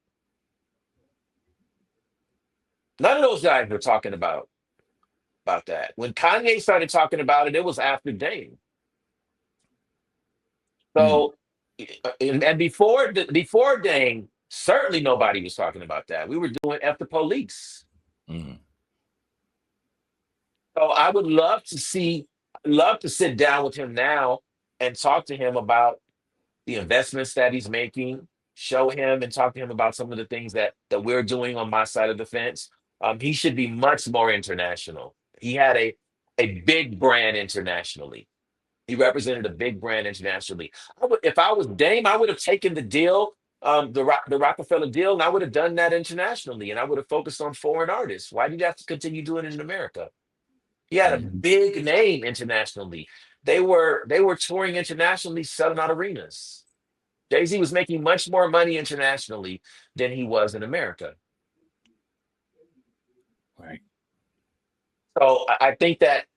None of those guys were talking about that. When Kanye started talking about it, it was after Dame. Mm. So, and before Dame, certainly nobody was talking about that. We were doing F the Police. Mhm. So I would love to sit down with him now and talk to him about the investments that he's making, show him and talk to him about some of the things that we're doing on my side of the fence. He should be much more international. He had a big brand internationally. He represented a big brand internationally. If I was Dame, I would have taken the deal, the Rockefeller deal, and I would have done that internationally, and I would have focused on foreign artists. Why did you have to continue doing it in America? He had a Mhm. big name internationally. They were touring internationally, selling out arenas. Jay-Z was making much more money internationally than he was in America. Right. So I think that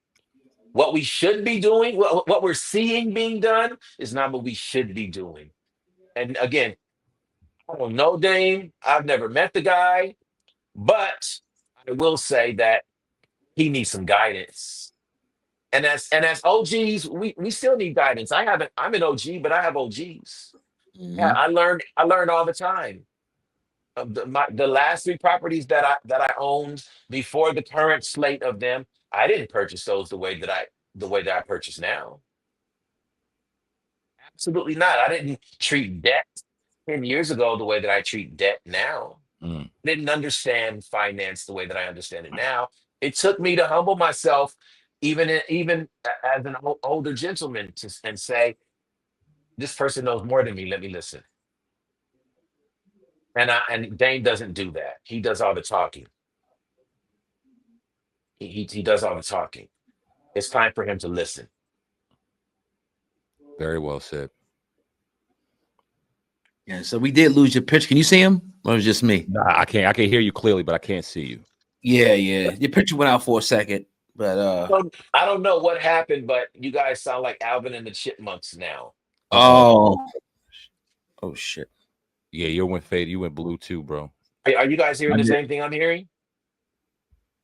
what we should be doing, what we're seeing being done, is not what we should be doing. And again, I don't know Dame. I've never met the guy, but I will say that he needs some guidance. And as OGs, we still need guidance. I'm an OG, but I have OGs. Yeah, Mhm. I learn all the time. The last three properties that I owned before the current slate of them, I didn't purchase those the way that I purchase now. Absolutely not. I didn't treat debt 10 years ago the way that I treat debt now. Mm. Didn't understand finance the way that I understand it now. It took me to humble myself, even as an older gentleman, and say, this person knows more than me. Let me listen. And Dane doesn't do that. He does all the talking. He does all the talking. It's time for him to listen. Very well said. Yeah. So we did lose your picture. Can you see him, or was it just me? Nah, I can't. I can hear you clearly, but I can't see you. Yeah, yeah. Your picture went out for a second, but I don't know what happened, but you guys sound like Alvin and the Chipmunks now. Uh oh. oh, oh shit. Yeah, you went fade. You went blue too, bro. Are you guys hearing I the did. same thing I'm hearing?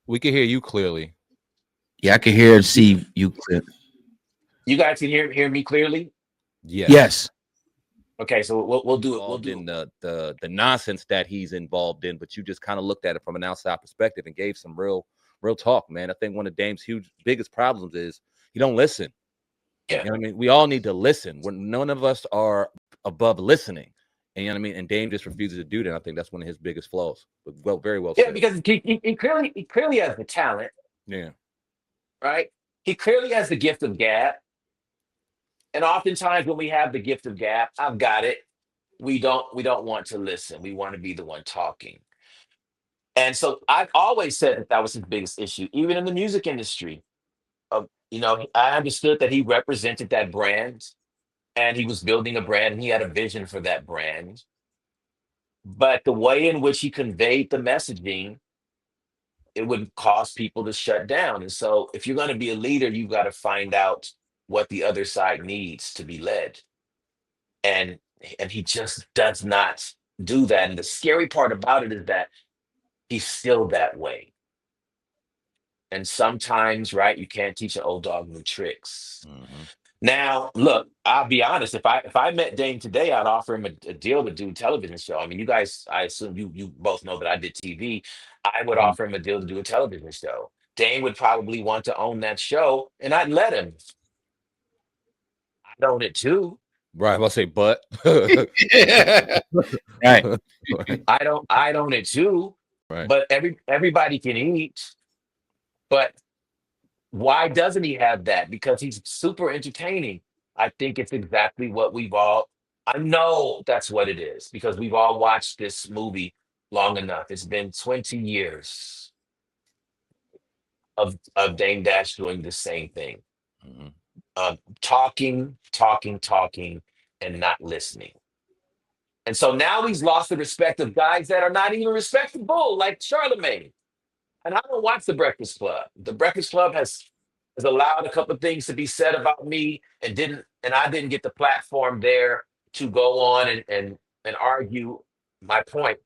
We can hear you clearly. Yeah, I can hear and see you clear. You guys can hear me clearly? Yes. Yes. Okay, so we'll do it. We'll Involved do in it. the nonsense that he's involved in, but you just kind of looked at it from an outside perspective and gave some real talk, man. I think one of Dame's biggest problems is he don't listen. Yeah. You know what I mean? We all need to listen. When none of us are above listening. And you know what I mean? And Dame just refuses to do that. I think that's one of his biggest flaws. But very well Yeah, said. because he clearly has the talent, Yeah. right? He clearly has the gift of gab. And oftentimes when we have the gift of gab, I've got it. We don't want to listen. We want to be the one talking. And so I've always said that that was his biggest issue, even in the music industry. I understood that he represented that brand and he was building a brand and he had a vision for that brand. But the way in which he conveyed the messaging, it would cause people to shut down. And so if you're going to be a leader, you've got to find out what the other side needs to be led. And and he just does not do that. And the scary part about it is that he's still that way. And sometimes, right, you can't teach an old dog new tricks. Mm-hmm. Now, look, I'll be honest. If I met Dane today, I'd offer him a deal to do a television show. I mean, you guys, I assume you both know that I did TV. I would offer him a deal to do a television show. Dane would probably want to own that show, and I'd let him. I'd own it too. Right. I'll say, but Right. right. I'd own it too. Right. But everybody can eat. But why doesn't he have that? Because he's super entertaining. I think it's exactly what I know that's what it is because we've all watched this movie long enough. It's been 20 years of Dame Dash doing the same thing. Mm-hmm. talking, talking, talking, and not listening. And so now he's lost the respect of guys that are not even respectable, like Charlemagne. And I don't watch the Breakfast Club. The Breakfast Club has allowed a couple of things to be said about me, and I didn't get the platform there to go on and argue my point.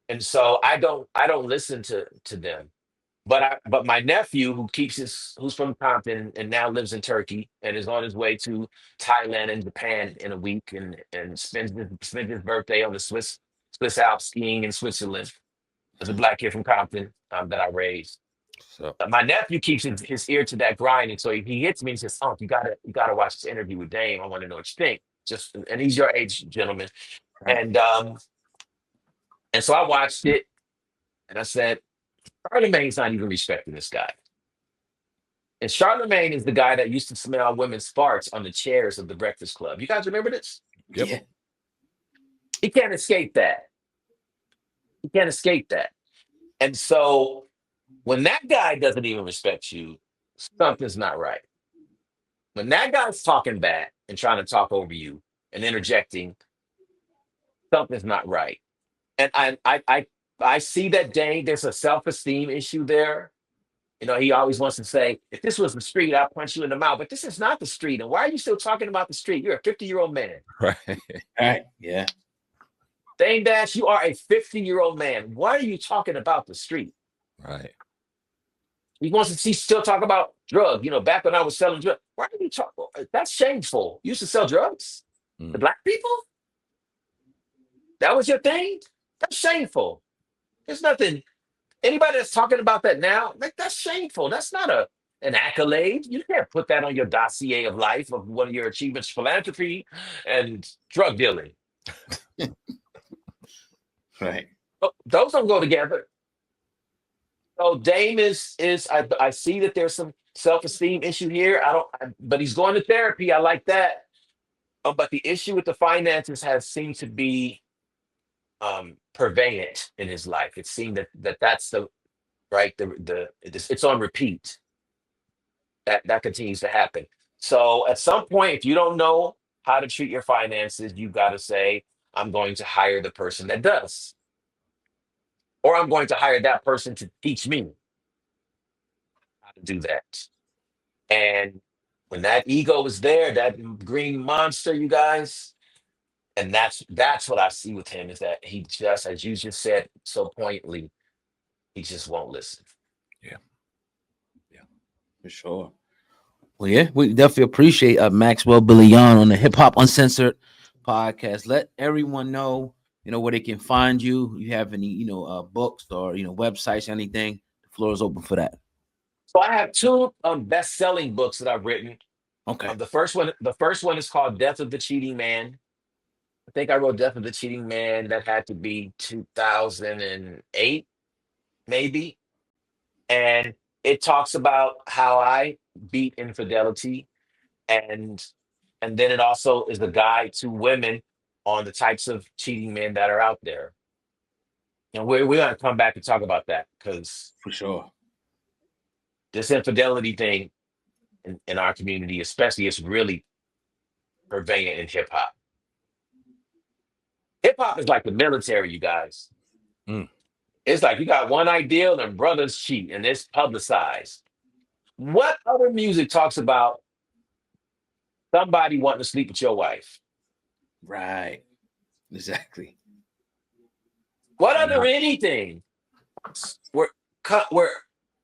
And so I don't listen to them. But my nephew who's from Compton and now lives in Turkey and is on his way to Thailand and Japan in a week and spends his birthday on the Swiss Alps skiing in Switzerland. As a black kid from Compton that I raised. So My nephew keeps his ear to that grind, and so he hits me and says, "Oh, you gotta watch this interview with Dame. I want to know what you think." And he's your age, gentleman. Right. And so I watched it, and I said, Charlemagne's not even respecting this guy. And Charlemagne is the guy that used to smell women's farts on the chairs of the Breakfast Club. You guys remember this? yep. Yeah. He can't escape that. He can't escape that. And so when that guy doesn't even respect you, something's not right. When that guy's talking back and trying to talk over you and interjecting, something's not right. And I see that Dane, there's a self-esteem issue there. You know, he always wants to say, if this was the street, I'd punch you in the mouth. But this is not the street. And why are you still talking about the street? You're a 50-year-old man. Right. Right. Yeah. Dane Dash, you are a 50-year-old man. Why are you talking about the street? Right. He wants to see still talk about drugs. You know, back when I was selling drugs. Why are you talking? That's shameful. You used to sell drugs to black people? That was your thing? That's shameful. There's nothing. Anybody that's talking about that now, like that's shameful. That's not an accolade. You can't put that on your dossier of life of one of your achievements, philanthropy and drug dealing. Right. Those don't go together. So Dame I see that there's some self-esteem issue here. But he's going to therapy. I like that. But the issue with the finances has seemed to be prevalent in his life. It seemed that's the right it's on repeat. That continues to happen. So at some point, if you don't know how to treat your finances, you've got to say, I'm going to hire the person that does. Or I'm going to hire that person to teach me how to do that. And when that ego is there, that green monster, you guys, and that's what I see with him is that he just, as you just said so pointedly, he just won't listen. Yeah. Yeah. For sure. Well, yeah, we definitely appreciate Maxwell Bellieon on the Hip Hop Uncensored podcast. Let everyone know, where they can find you. You have any, books or websites, anything? The floor is open for that. So I have two best-selling books that I've written. Okay. The first one is called Death of the Cheating Man. I think I wrote Death of the Cheating Man. That had to be 2008, maybe. And it talks about how I beat infidelity, and then it also is a guide to women on the types of cheating men that are out there. And we're going to come back and talk about that because For sure. this infidelity thing in our community, especially, is really prevalent in hip hop. Hip hop is like the military, you guys. Mm. It's like you got one ideal and brothers cheat, and it's publicized. What other music talks about somebody wanting to sleep with your wife? Right. Exactly. What other anything where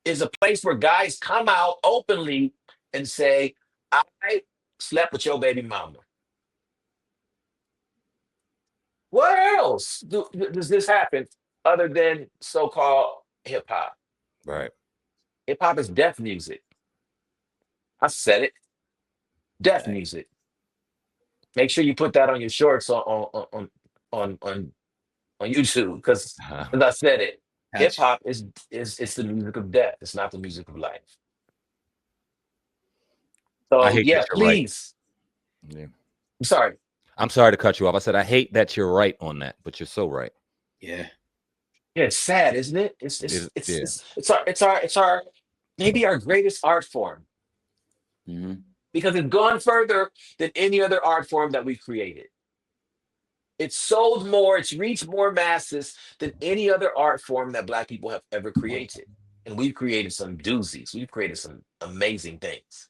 is a place where guys come out openly and say, I slept with your baby mama? Where else does this happen other than so-called hip hop? Right. Hip hop is death music. I said it. Death Right. music. Make sure you put that on your shorts on YouTube because as I said it, Gotcha. hip hop is it's the music of death. It's not the music of life. I So hate yeah, that you're right. please. Yeah. I'm sorry. I'm sorry to cut you off. I said I hate that you're right on that, but you're so right. Yeah. Yeah, it's sad, isn't it? It's our maybe our greatest art form. Mm-hmm. because it's gone further than any other art form that we've created. It's sold more, it's reached more masses than any other art form that Black people have ever created. And we've created some doozies. We've created some amazing things.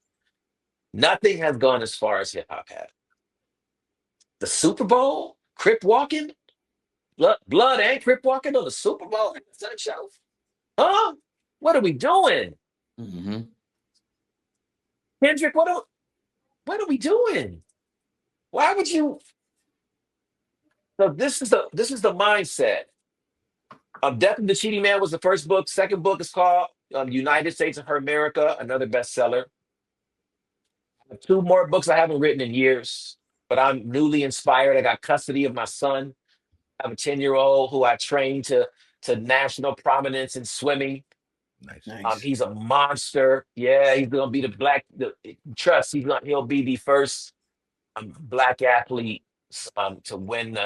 Nothing has gone as far as hip hop has. The Super Bowl, Crip walking, blood and Crip walking on the Super Bowl and the Sun Show. Huh? What are we doing? Mm-hmm. Kendrick, what are we doing? Why would you? So this is the mindset. Death of the Cheating Man was the first book. Second book is called United States of Her America, another bestseller. I have 2 more books I haven't written in years, but I'm newly inspired. I got custody of my son. I have a 10-year-old who I trained to national prominence in swimming. Nice. He's a monster. Yeah, he's gonna be trust. He'll be the first Black athlete to win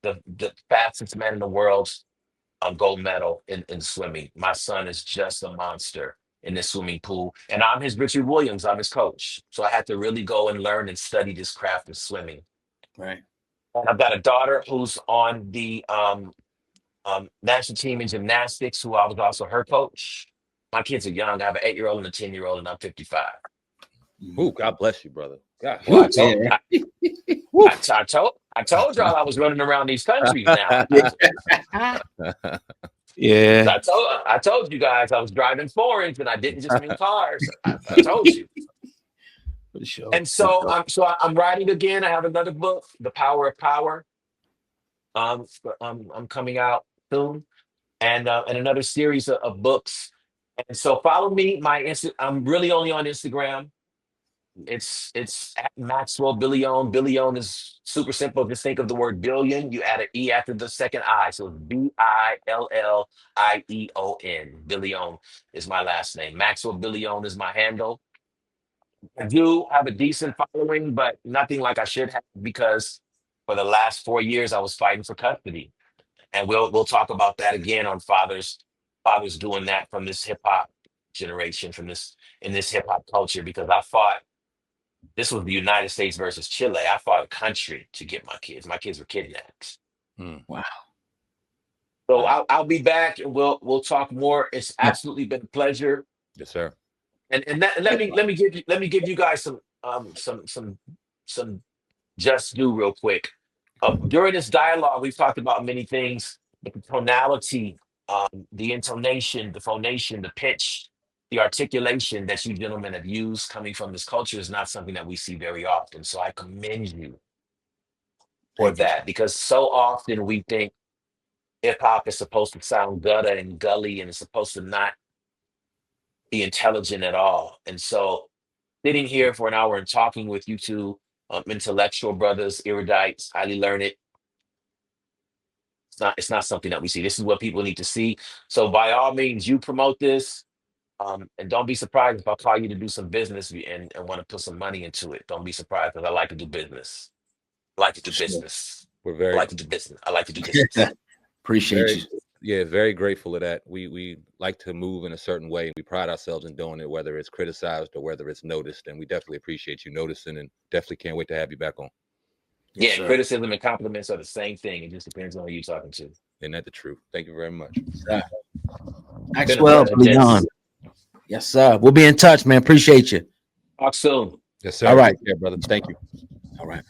the fastest man in the world gold medal in swimming. My son is just a monster in the swimming pool. And I'm his Richard Williams. I'm his coach. So I had to really go and learn and study this craft of swimming. Right. And I've got a daughter who's on the national team in gymnastics, who I was also her coach. My kids are young. I have an 8-year-old and a 10-year-old, and I'm 55. Ooh, God bless you, brother. God. Well, I told y'all I was running around these countries now. Yeah. I told you guys I was driving foreigns, and I didn't just mean cars. I told you. For sure. And so I'm writing again. I have another book, The Power of Power. I'm coming out soon, and another series of books. And so follow me. I'm really only on Instagram. It's at Maxwell Bellieon. Bellieon is super simple. Just think of the word billion. You add an E after the second I. So it's Billieon. Bellieon is my last name. Maxwell Bellieon is my handle. I do have a decent following, but nothing like I should have, because for the last 4 years I was fighting for custody. And we'll talk about that again on fathers doing that from this hip hop generation, in this hip hop culture, because I fought. This was the United States versus Chile. I fought a country to get my kids. My kids were kidnapped. Wow. So I'll be back, and we'll talk more. It's absolutely been a pleasure. Yes, sir. And let me give you guys some just do real quick. During this dialogue, we've talked about many things: the tonality, the intonation, the phonation, the pitch, the articulation that you gentlemen have used coming from this culture is not something that we see very often. So I commend you for that, because so often we think hip hop is supposed to sound gutter and gully, and it's supposed to not be intelligent at all. And so sitting here for an hour and talking with you two intellectual brothers, erudites, highly learned, it's not something that we see. This is what people need to see. So by all means, you promote this. And don't be surprised if I call you to do some business and want to put some money into it. Don't be surprised, because I like to do business. I like to do business. I like to do business. Appreciate you. Yeah, very grateful of that. We like to move in a certain way. We pride ourselves in doing it, whether it's criticized or whether it's noticed. And we definitely appreciate you noticing, and definitely can't wait to have you back on. Yes, yeah, criticism and compliments are the same thing. It just depends on who you're talking to. Isn't that the truth? Thank you very much. Maxwell, Bellieon. Yes, sir. We'll be in touch, man. Appreciate you. Talk soon. Yes, sir. All right. Yeah, brother. Thank you. All right.